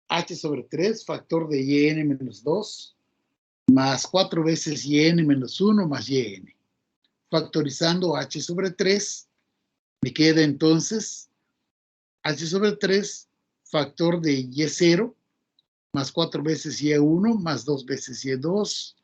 h sobre 3, factor de yn menos 2, más 4 veces yn menos 1 más yn. factorizando h sobre 3, me queda entonces h sobre 3 factor de y0 más 4 veces y1 más 2 veces y2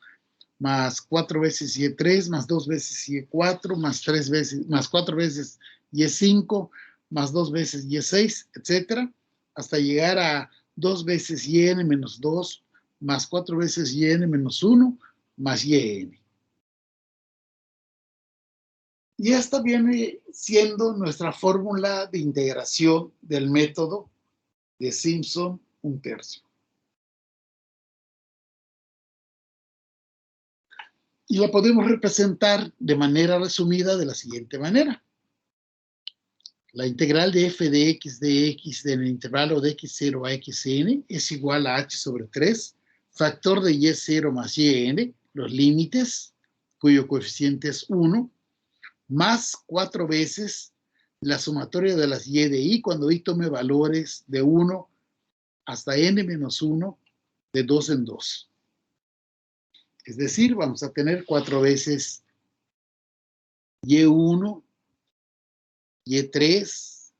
más 4 veces y3 más 2 veces y4 más 3 veces más 4 veces y5 más 2 veces y6, etcétera, hasta llegar a 2 veces yn menos 2 más 4 veces yn menos 1 más yn. Y esta viene siendo nuestra fórmula de integración del método de Simpson 1/3. Y la podemos representar de manera resumida de la siguiente manera. La integral de f de x en el intervalo de x0 a xn es igual a h sobre 3, factor de y0 más yn, los límites, cuyo coeficiente es 1, más 4 veces la sumatoria de las y de i cuando i tome valores de 1 hasta n menos 1 de 2 en 2. Es decir, vamos a tener 4 veces y1, y3,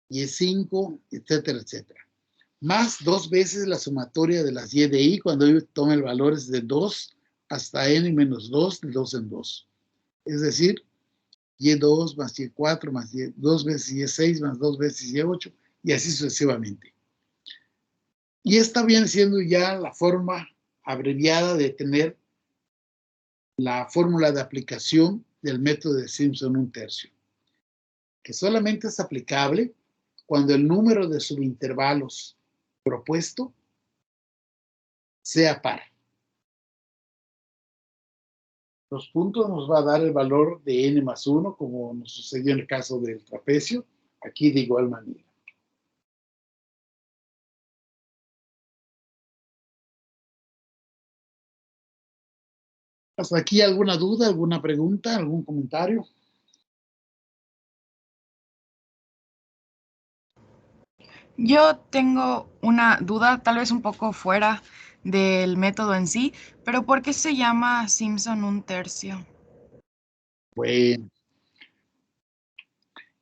y5, etcétera, etcétera. Más 2 veces la sumatoria de las y de i cuando i tome valores de 2 hasta n menos 2 de 2 en 2. Es decir, y2 más y4 más 2 veces y6 más 2 veces y8 y así sucesivamente. Y esta viene siendo ya la forma abreviada de tener la fórmula de aplicación del método de Simpson 1/3, que solamente es aplicable cuando el número de subintervalos propuesto sea par. Los puntos nos va a dar el valor de n más 1, como nos sucedió en el caso del trapecio, aquí de igual manera. ¿Hasta aquí alguna duda, alguna pregunta, algún comentario? Yo tengo una duda, tal vez un poco fuera del método en sí, pero ¿por qué se llama Simpson 1/3? Bueno.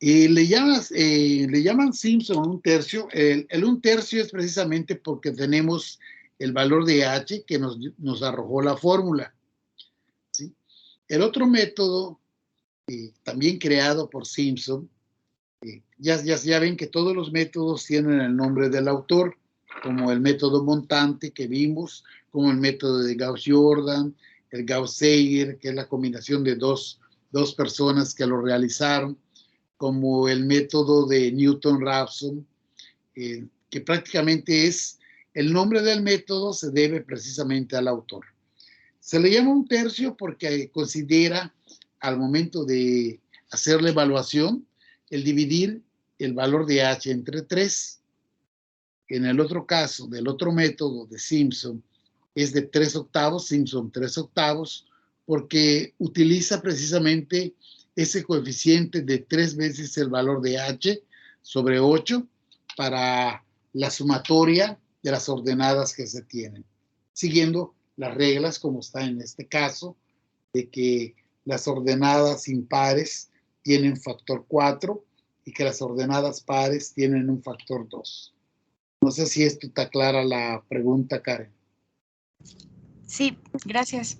Le llaman Simpson 1/3. El 1/3 es precisamente porque tenemos el valor de h que nos arrojó la fórmula, ¿sí? El otro método, también creado por Simpson, ya ven que todos los métodos tienen el nombre del autor, como el método montante que vimos, como el método de Gauss-Jordan, el Gauss-Seidel, que es la combinación de dos personas que lo realizaron, como el método de Newton-Raphson, que prácticamente es el nombre del método se debe precisamente al autor. Se le llama 1/3 porque considera al momento de hacer la evaluación el dividir el valor de h entre 3. En el otro caso, del otro método de Simpson, es de 3/8, Simpson 3/8, porque utiliza precisamente ese coeficiente de 3 veces el valor de h sobre 8 para la sumatoria de las ordenadas que se tienen, siguiendo las reglas como está en este caso, de que las ordenadas impares tienen factor 4 y que las ordenadas pares tienen un factor 2. No sé si esto está clara la pregunta, Karen. Sí, gracias.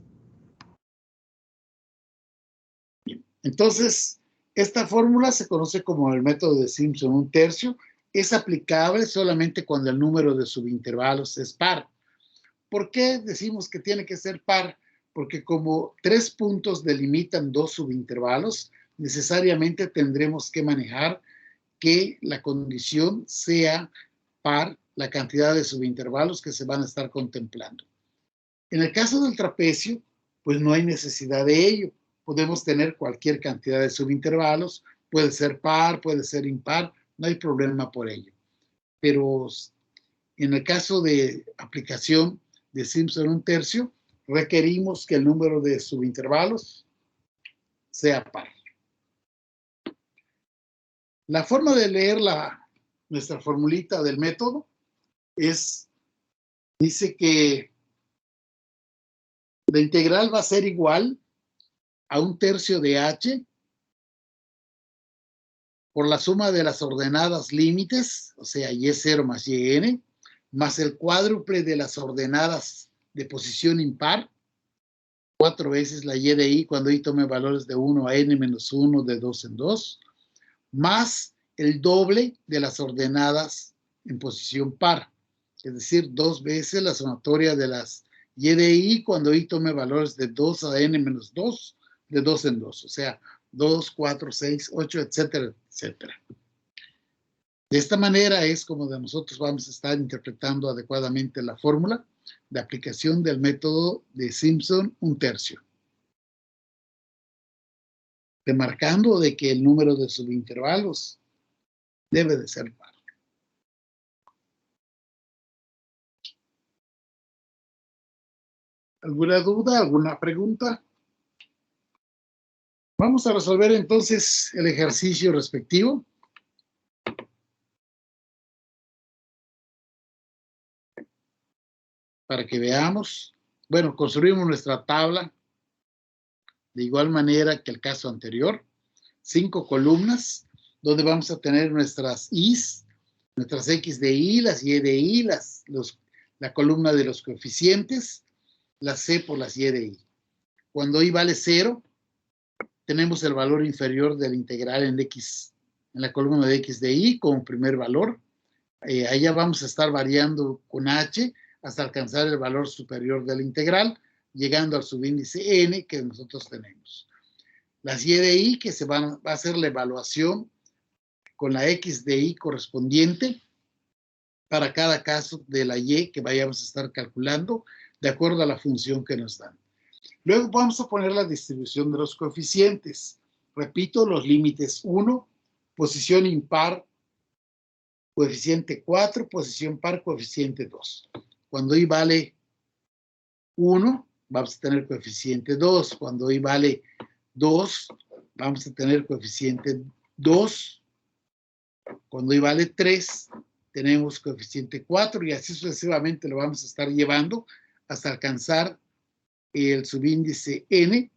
Bien. Entonces, esta fórmula se conoce como el método de Simpson 1/3. Es aplicable solamente cuando el número de subintervalos es par. ¿Por qué decimos que tiene que ser par? Porque como 3 puntos delimitan 2 subintervalos, necesariamente tendremos que manejar que la condición sea par la cantidad de subintervalos que se van a estar contemplando. En el caso del trapecio, pues no hay necesidad de ello. Podemos tener cualquier cantidad de subintervalos, puede ser par, puede ser impar, no hay problema por ello. Pero en el caso de aplicación de Simpson 1/3, requerimos que el número de subintervalos sea par. La forma de leer nuestra formulita del método dice que la integral va a ser igual a 1/3 de h por la suma de las ordenadas límites, o sea, y0 más yn, más el cuádruple de las ordenadas de posición impar, 4 veces la y de i cuando i tome valores de 1 a n-1, de 2 en 2, más el doble de las ordenadas en posición par, es decir, 2 veces la sumatoria de las y de i cuando i tome valores de 2 a n-2, de 2 en 2, o sea, 2, 4, 6, 8, etcétera, etcétera. De esta manera es como nosotros vamos a estar interpretando adecuadamente la fórmula de aplicación del método de Simpson 1/3. Remarcando de que el número de subintervalos debe de ser par. ¿Alguna duda? ¿Alguna pregunta? Vamos a resolver entonces el ejercicio respectivo. Para que veamos. Bueno, construimos nuestra tabla de igual manera que el caso anterior. 5 columnas donde vamos a tener nuestras i's, nuestras x de i, las y de i, la columna de los coeficientes, la c por las y de i. Cuando i vale 0, tenemos el valor inferior del integral en x, en la columna de x de i como primer valor. Allá vamos a estar variando con h hasta alcanzar el valor superior del integral, llegando al subíndice n que nosotros tenemos. Las y de i, que va a hacer la evaluación con la x de i correspondiente para cada caso de la y que vayamos a estar calculando de acuerdo a la función que nos dan. Luego vamos a poner la distribución de los coeficientes. Repito, los límites 1, posición impar, coeficiente 4, posición par, coeficiente 2. Cuando i vale 1, vamos a tener coeficiente 2. Cuando i vale 2, vamos a tener coeficiente 2. Cuando i vale 3, tenemos coeficiente 4 y así sucesivamente lo vamos a estar llevando hasta alcanzar el subíndice n,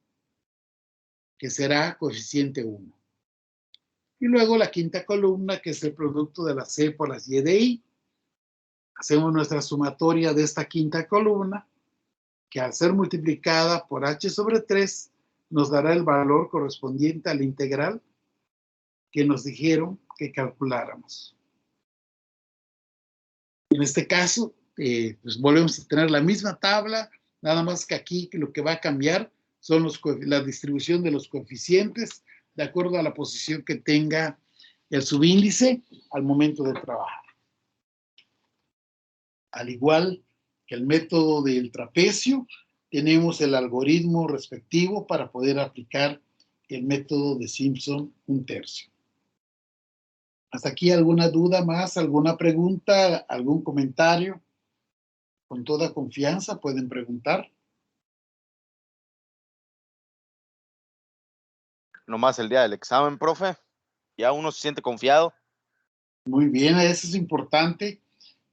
que será coeficiente 1. Y luego la quinta columna, que es el producto de la c por las y de i. Hacemos nuestra sumatoria de esta quinta columna, que al ser multiplicada por h sobre 3, nos dará el valor correspondiente al integral que nos dijeron que calculáramos. En este caso, pues volvemos a tener la misma tabla, nada más que aquí lo que va a cambiar son la distribución de los coeficientes de acuerdo a la posición que tenga el subíndice al momento de trabajar. Al igual que el método del trapecio, tenemos el algoritmo respectivo para poder aplicar el método de Simpson 1/3. ¿Hasta aquí alguna duda más, alguna pregunta, algún comentario? Con toda confianza pueden preguntar. Nomás el día del examen, profe. Ya uno se siente confiado. Muy bien, eso es importante.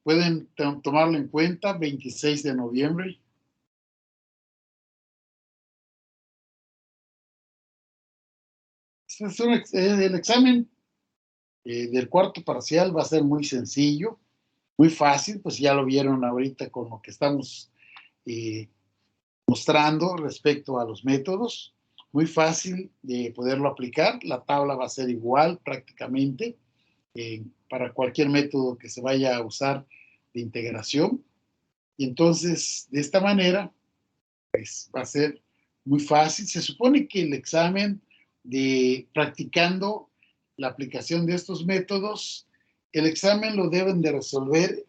Pueden tomarlo en cuenta, 26 de noviembre. El examen del cuarto parcial va a ser muy sencillo, muy fácil, pues ya lo vieron ahorita con lo que estamos mostrando respecto a los métodos. Muy fácil de poderlo aplicar. La tabla va a ser igual prácticamente para cualquier método que se vaya a usar de integración. Y entonces, de esta manera, pues va a ser muy fácil. Se supone que el examen de practicando la aplicación de estos métodos, el examen lo deben de resolver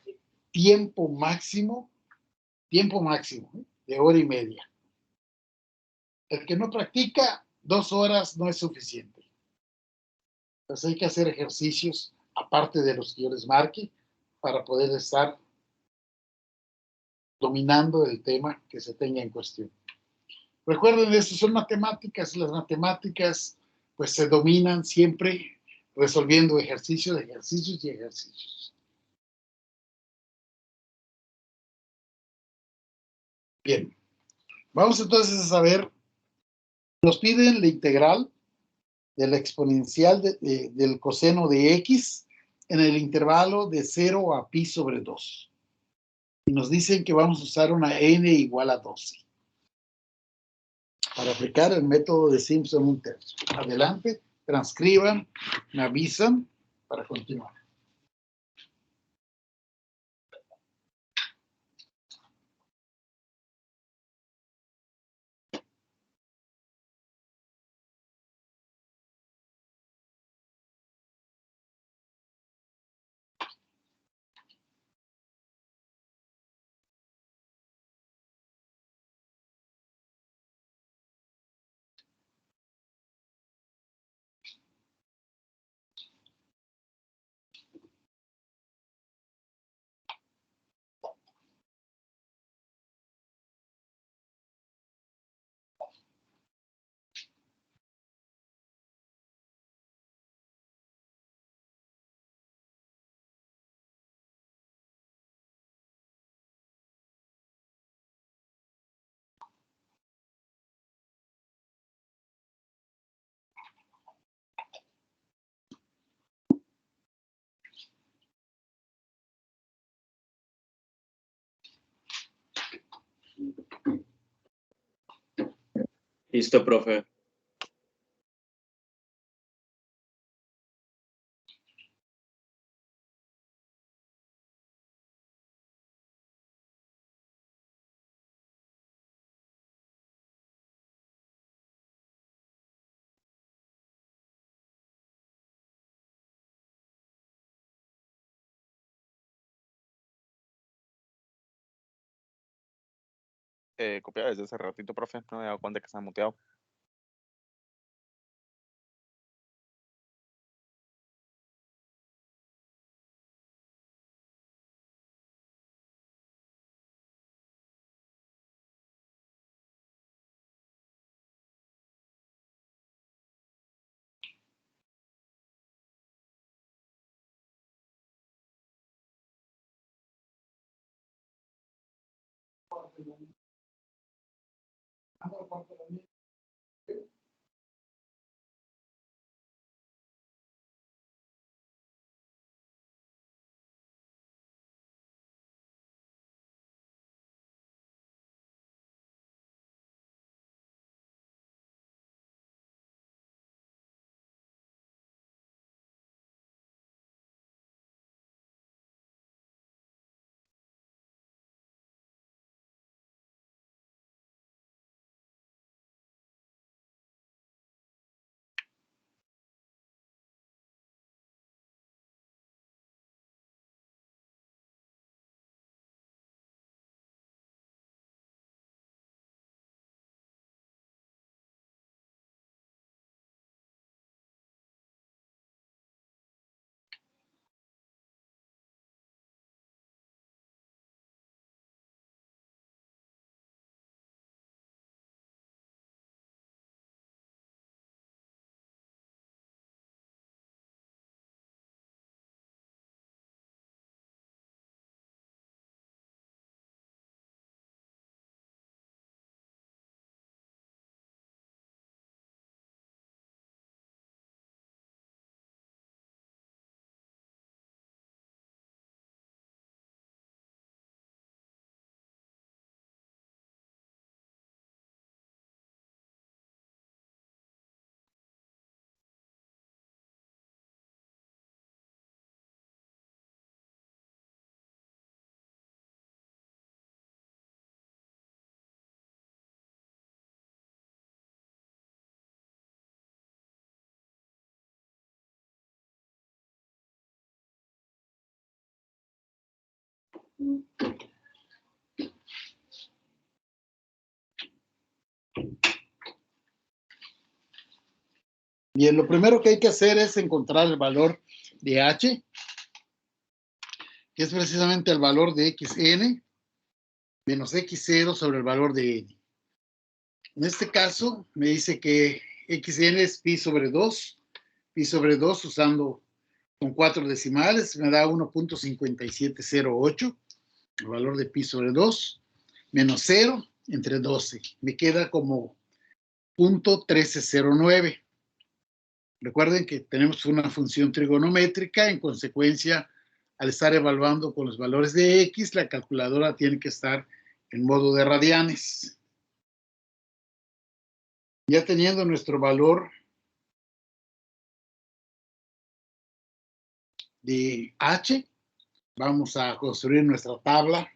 tiempo máximo de hora y media. El que no practica, 2 horas no es suficiente. Entonces hay que hacer ejercicios aparte de los que yo les marque para poder estar dominando el tema que se tenga en cuestión. Recuerden, esto son matemáticas, las matemáticas pues se dominan siempre resolviendo ejercicios y ejercicios. Bien, vamos entonces a saber Nos piden la integral de la exponencial del coseno de x en el intervalo de 0 a pi sobre 2. Y nos dicen que vamos a usar una n igual a 12 para aplicar el método de Simpson 1/3. Adelante, transcriban, me avisan para continuar. Listo, profe. Copiado desde hace ratito, profe. No me he dado cuenta que se ha muteado. Bien, lo primero que hay que hacer es encontrar el valor de h, que es precisamente el valor de xn menos x0 sobre el valor de n. En este caso, me dice que xn es pi sobre 2 usando con 4 decimales, me da 1.5708, el valor de pi sobre 2, menos 0 entre 12. Me queda como .1309. Recuerden que tenemos una función trigonométrica, en consecuencia, al estar evaluando con los valores de X, la calculadora tiene que estar en modo de radianes. Ya teniendo nuestro valor de H, vamos a construir nuestra tabla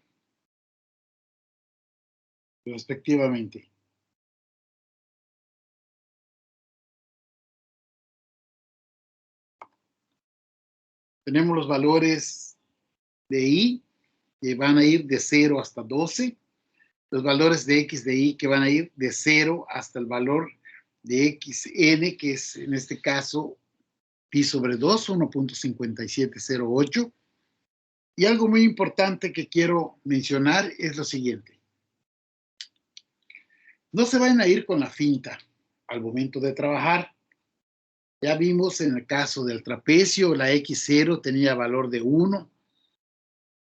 respectivamente. Tenemos los valores de I, que van a ir de 0 hasta 12. Los valores de X de Y, que van a ir de 0 hasta el valor de XN, que es en este caso pi sobre 2, 1.5708. Y algo muy importante que quiero mencionar es lo siguiente. No se vayan a ir con la finta al momento de trabajar. Ya vimos en el caso del trapecio, la X0 tenía valor de 1.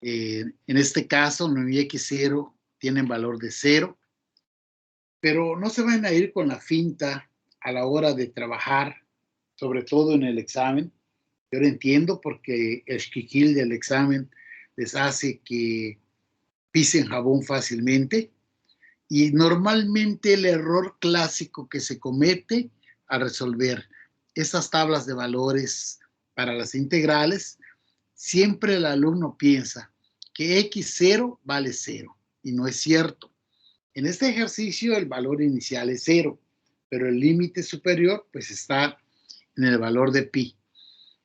En este caso, mi X0 tiene valor de 0. Pero no se vayan a ir con la finta a la hora de trabajar, sobre todo en el examen. Yo lo entiendo porque el esquiquil del examen les hace que pisen jabón fácilmente. Y normalmente el error clásico que se comete al resolver esas tablas de valores para las integrales, siempre el alumno piensa que X0 vale 0 y no es cierto. En este ejercicio el valor inicial es 0, pero el límite superior pues está en el valor de pi.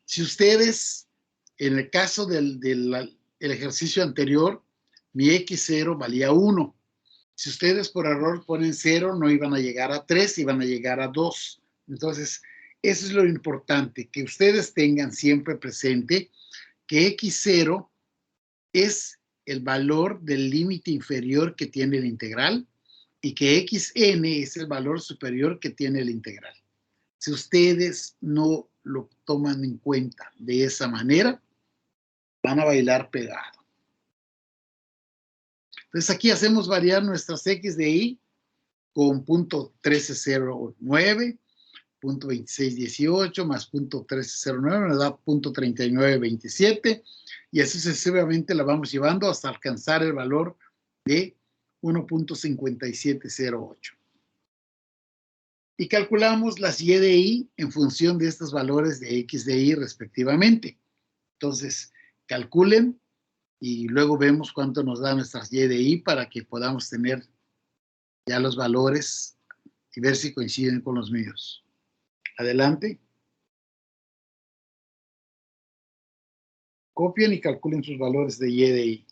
Si ustedes, en el caso del ejercicio anterior, mi X0 valía 1. Si ustedes por error ponen 0, no iban a llegar a 3, iban a llegar a 2. Entonces, eso es lo importante, que ustedes tengan siempre presente que X0 es el valor del límite inferior que tiene el integral y que XN es el valor superior que tiene el integral. Si ustedes no lo toman en cuenta de esa manera, van a bailar pegado. Entonces aquí hacemos variar nuestras X de Y con punto 1309, punto 2618 más punto 1309 nos da punto 3927 y así sucesivamente la vamos llevando hasta alcanzar el valor de 1.5708. Y calculamos las Y de Y en función de estos valores de X de Y respectivamente. Entonces, calculen y luego vemos cuánto nos da nuestras Y de Y para que podamos tener ya los valores y ver si coinciden con los míos. Adelante. Copien y calculen sus valores de Y de Y.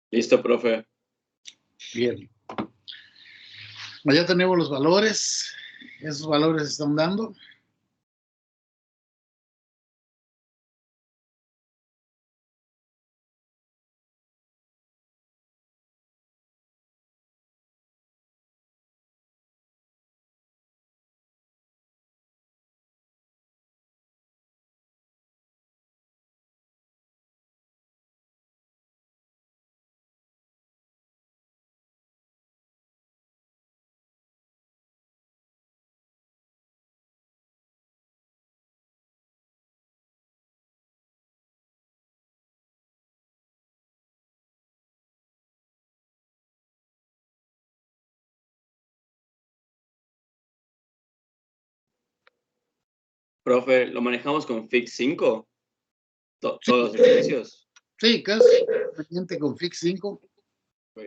Listo, profe. Bien. Ya tenemos los valores. Esos valores están dando. Profe, ¿lo manejamos con Fix 5? Todos los diferencios. Sí, casi pendiente con Fix 5. Ok.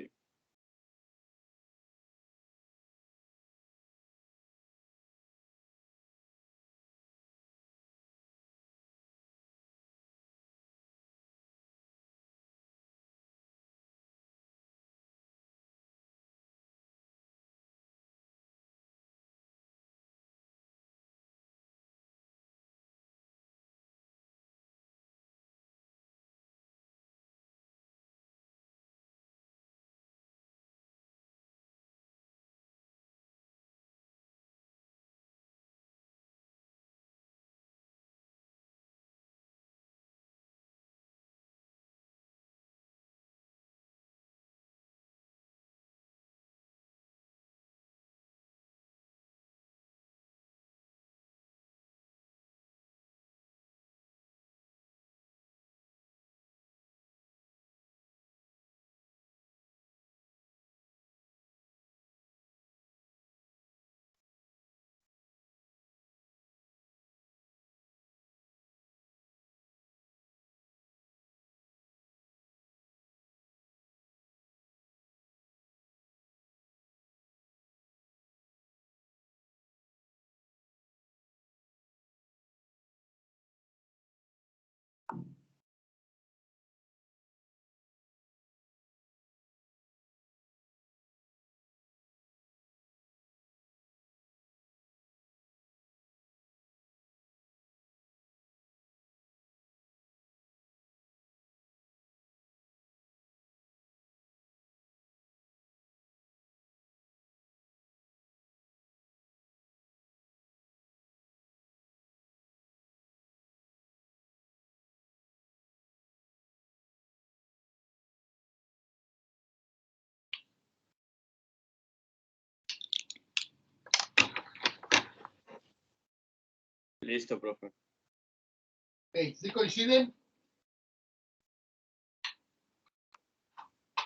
Listo, profe. Okay, ¿sí coinciden?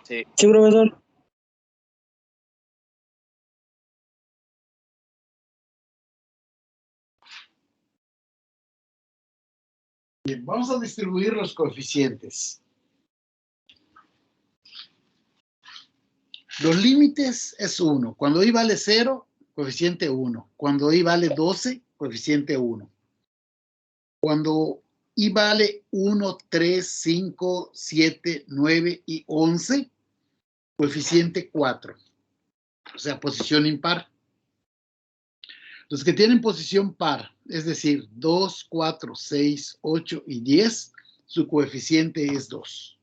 Sí. Sí, profesor. Bien, vamos a distribuir los coeficientes. Los límites es 1. Cuando i vale 0, coeficiente 1. Cuando i vale 12, coeficiente 1. Cuando i vale 1, 3, 5, 7, 9 y 11, coeficiente 4. O sea, posición impar. Los que tienen posición par, es decir, 2, 4, 6, 8 y 10, su coeficiente es 2.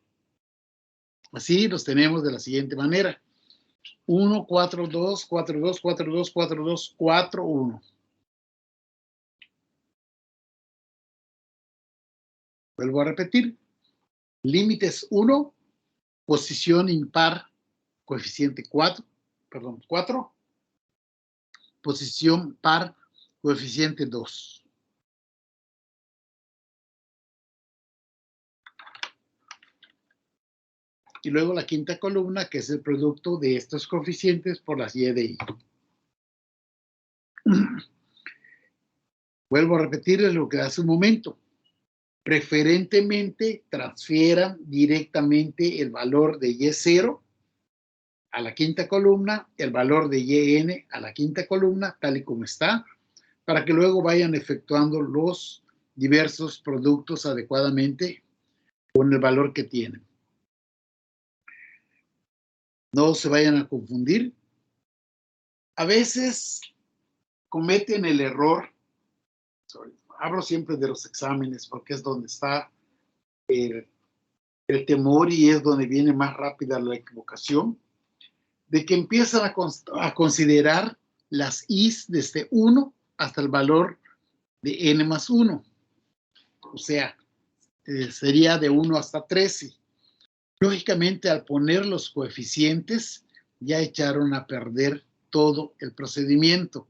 Así los tenemos de la siguiente manera. 1, 4, 2, 4, 2, 4, 2, 4, 2, 4, 1. Vuelvo a repetir. Límites 1, posición impar, coeficiente 4, perdón, 4. Posición par, coeficiente 2. Y luego la quinta columna, que es el producto de estos coeficientes por las y de i. Vuelvo a repetirles lo que hace un momento. Preferentemente transfieran directamente el valor de y0 a la quinta columna, el valor de yn a la quinta columna, tal y como está, para que luego vayan efectuando los diversos productos adecuadamente con el valor que tienen. No se vayan a confundir. A veces cometen el error, hablo siempre de los exámenes porque es donde está el temor y es donde viene más rápida la equivocación, de que empiezan a considerar las i's desde 1 hasta el valor de n más 1. O sea, sería de 1 hasta 13. Lógicamente, al poner los coeficientes, ya echaron a perder todo el procedimiento,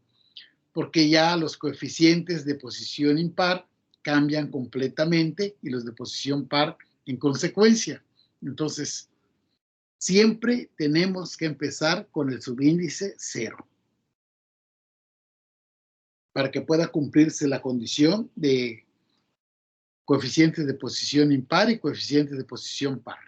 porque ya los coeficientes de posición impar cambian completamente y los de posición par en consecuencia. Entonces, siempre tenemos que empezar con el subíndice 0 para que pueda cumplirse la condición de coeficientes de posición impar y coeficientes de posición par.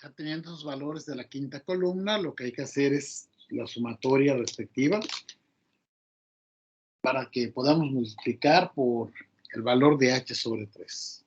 Ya teniendo los valores de la quinta columna, lo que hay que hacer es la sumatoria respectiva para que podamos multiplicar por el valor de h sobre 3.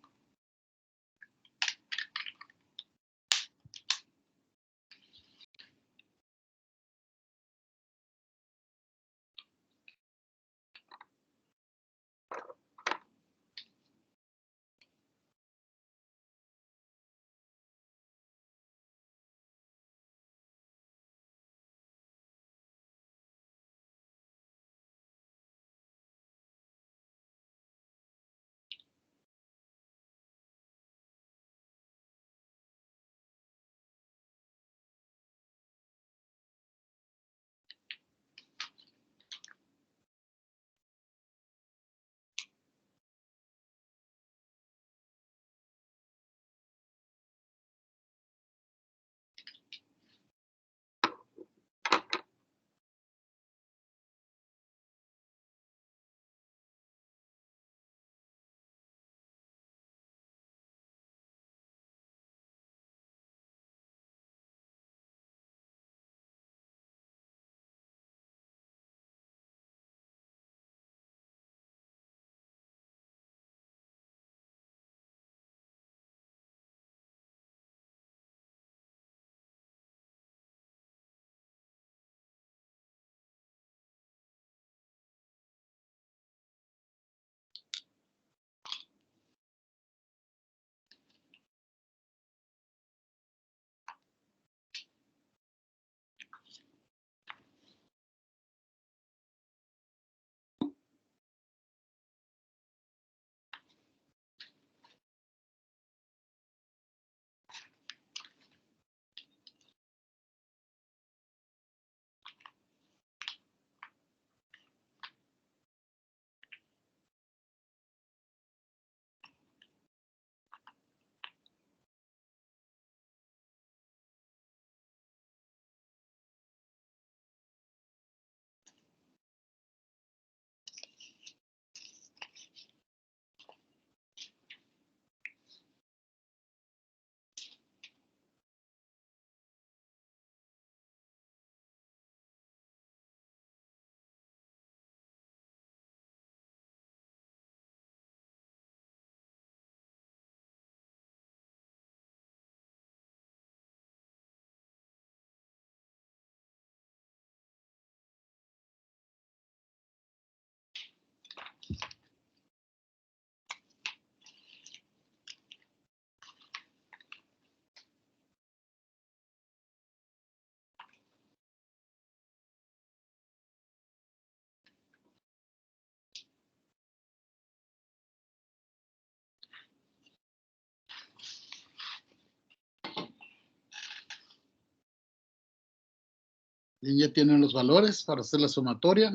Bien, ya tienen los valores para hacer la sumatoria.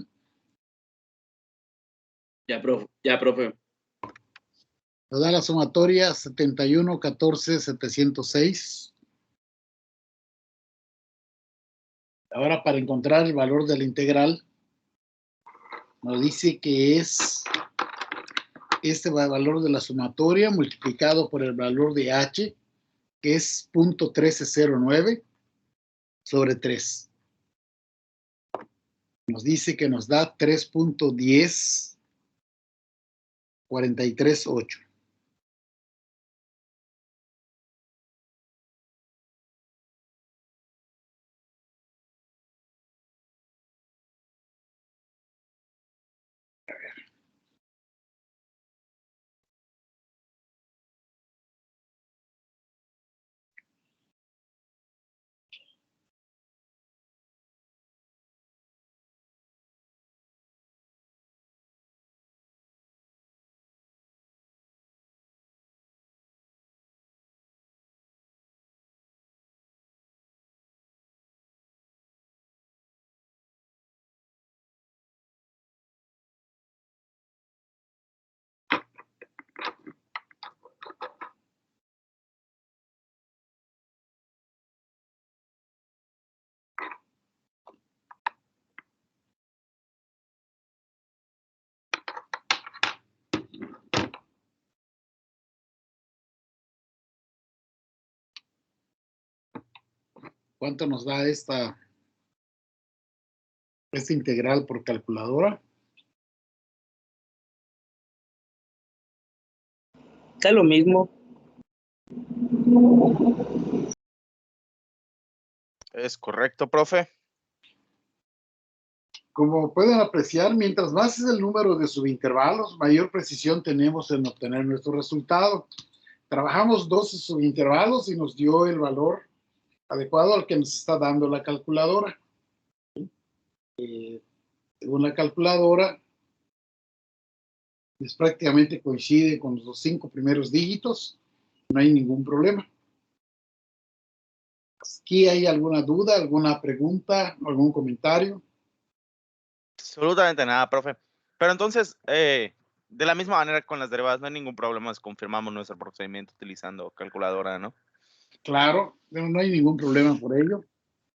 Ya, profe. Ya, profe. Nos da la sumatoria 71, 14, 706. Ahora, para encontrar el valor de la integral, nos dice que es este valor de la sumatoria multiplicado por el valor de h, que es 0.1309 sobre 3. Nos dice que nos da 3.10438. ¿Cuánto nos da esta integral por calculadora? Está lo mismo. Es correcto, profe. Como pueden apreciar, mientras más es el número de subintervalos, mayor precisión tenemos en obtener nuestro resultado. Trabajamos 12 subintervalos y nos dio el valor adecuado al que nos está dando la calculadora. Según la calculadora, pues prácticamente coincide con los 5 primeros dígitos. No hay ningún problema. ¿Aquí hay alguna duda, alguna pregunta, algún comentario? Absolutamente nada, profe. Pero entonces, de la misma manera con las derivadas, no hay ningún problema, confirmamos nuestro procedimiento utilizando calculadora, ¿no? Claro, no hay ningún problema por ello.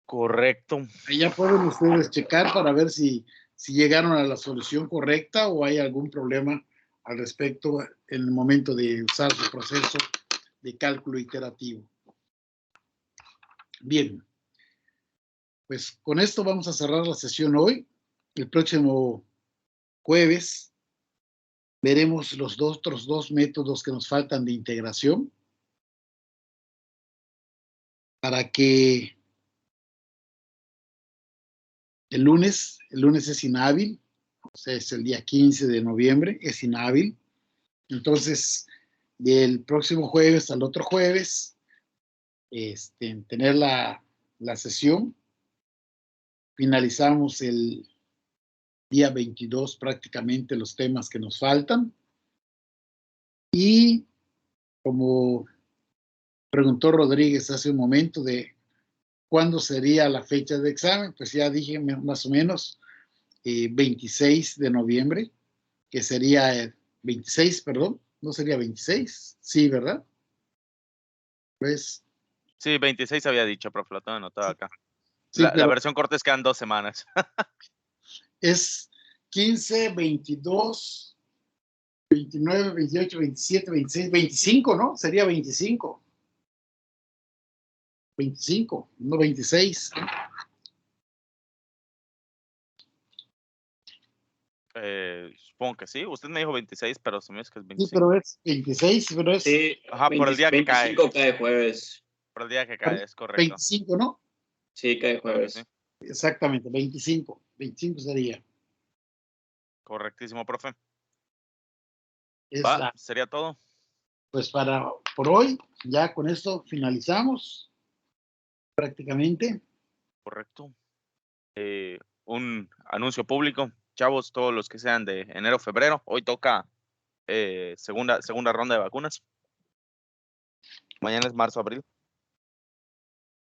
Correcto. Ya pueden ustedes checar para ver si llegaron a la solución correcta o hay algún problema al respecto en el momento de usar su proceso de cálculo iterativo. Bien, pues con esto vamos a cerrar la sesión hoy. El próximo jueves veremos los otros 2 métodos que nos faltan de integración para que el lunes es inhábil, o sea, es el día 15 de noviembre, es inhábil. Entonces, del próximo jueves al otro jueves, tener la sesión. Finalizamos el día 22 prácticamente los temas que nos faltan. Y como preguntó Rodríguez hace un momento de cuándo sería la fecha de examen, pues ya dije más o menos 26 de noviembre, que sería 26, perdón, no sería 26, sí, ¿verdad? Pues Sí, 26 había dicho, profe, lo tengo anotado acá. sí, La versión corta es que quedan 2 semanas. Es 15, 22, 29, 28, 27, 26, 25, ¿no? Sería 25. 25, no 26. Supongo que sí. Usted me dijo 26, pero se me dice que es 25. Sí, pero es 26, pero es Sí, Ajá, por el día que cae. 25 cae jueves. Por el día que cae, es correcto. 25, ¿no? Sí, cae jueves. Sí. Exactamente, 25. 25 sería. Correctísimo, profe. Es Va, sería todo. pues por hoy, ya con esto finalizamos prácticamente. Correcto. Un anuncio público. Chavos, todos los que sean de enero, febrero, hoy toca segunda ronda de vacunas. Mañana es marzo, abril.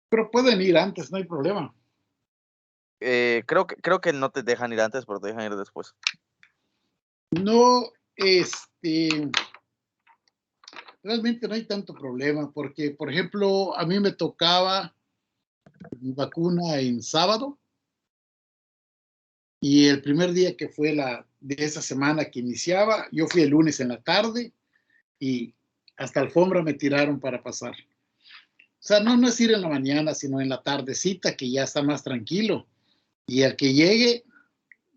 Pero pueden ir antes, no hay problema. Creo que no te dejan ir antes, pero te dejan ir después. No, realmente no hay tanto problema, porque, por ejemplo, a mí me tocaba mi vacuna en sábado, y el primer día que fue de esa semana que iniciaba, yo fui el lunes en la tarde, y hasta alfombra me tiraron para pasar. O sea, no es ir en la mañana, sino en la tardecita, que ya está más tranquilo. Y al que llegue,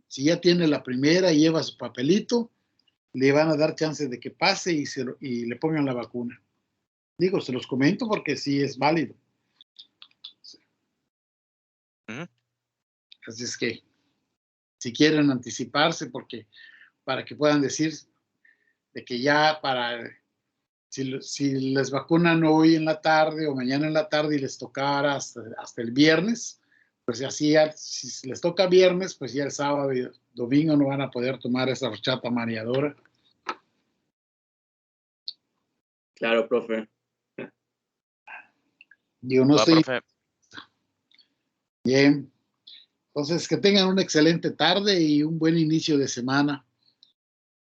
si ya tiene la primera y lleva su papelito, le van a dar chance de que pase y le pongan la vacuna. Digo, se los comento porque sí es válido. Así es que, si quieren anticiparse, para que puedan decir de que ya si les vacunan hoy en la tarde o mañana en la tarde y les tocara hasta el viernes, pues así ya, si les toca viernes, pues ya el sábado y domingo no van a poder tomar esa horchata mareadora. Claro, profe. Yo no sé. Profe. Bien. Entonces, que tengan una excelente tarde y un buen inicio de semana.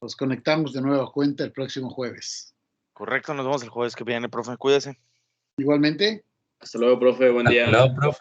Nos conectamos de nueva cuenta el próximo jueves. Correcto, nos vemos el jueves que viene, profe. Cuídese. Igualmente. Hasta luego, profe. Buen día. Hasta luego, profe.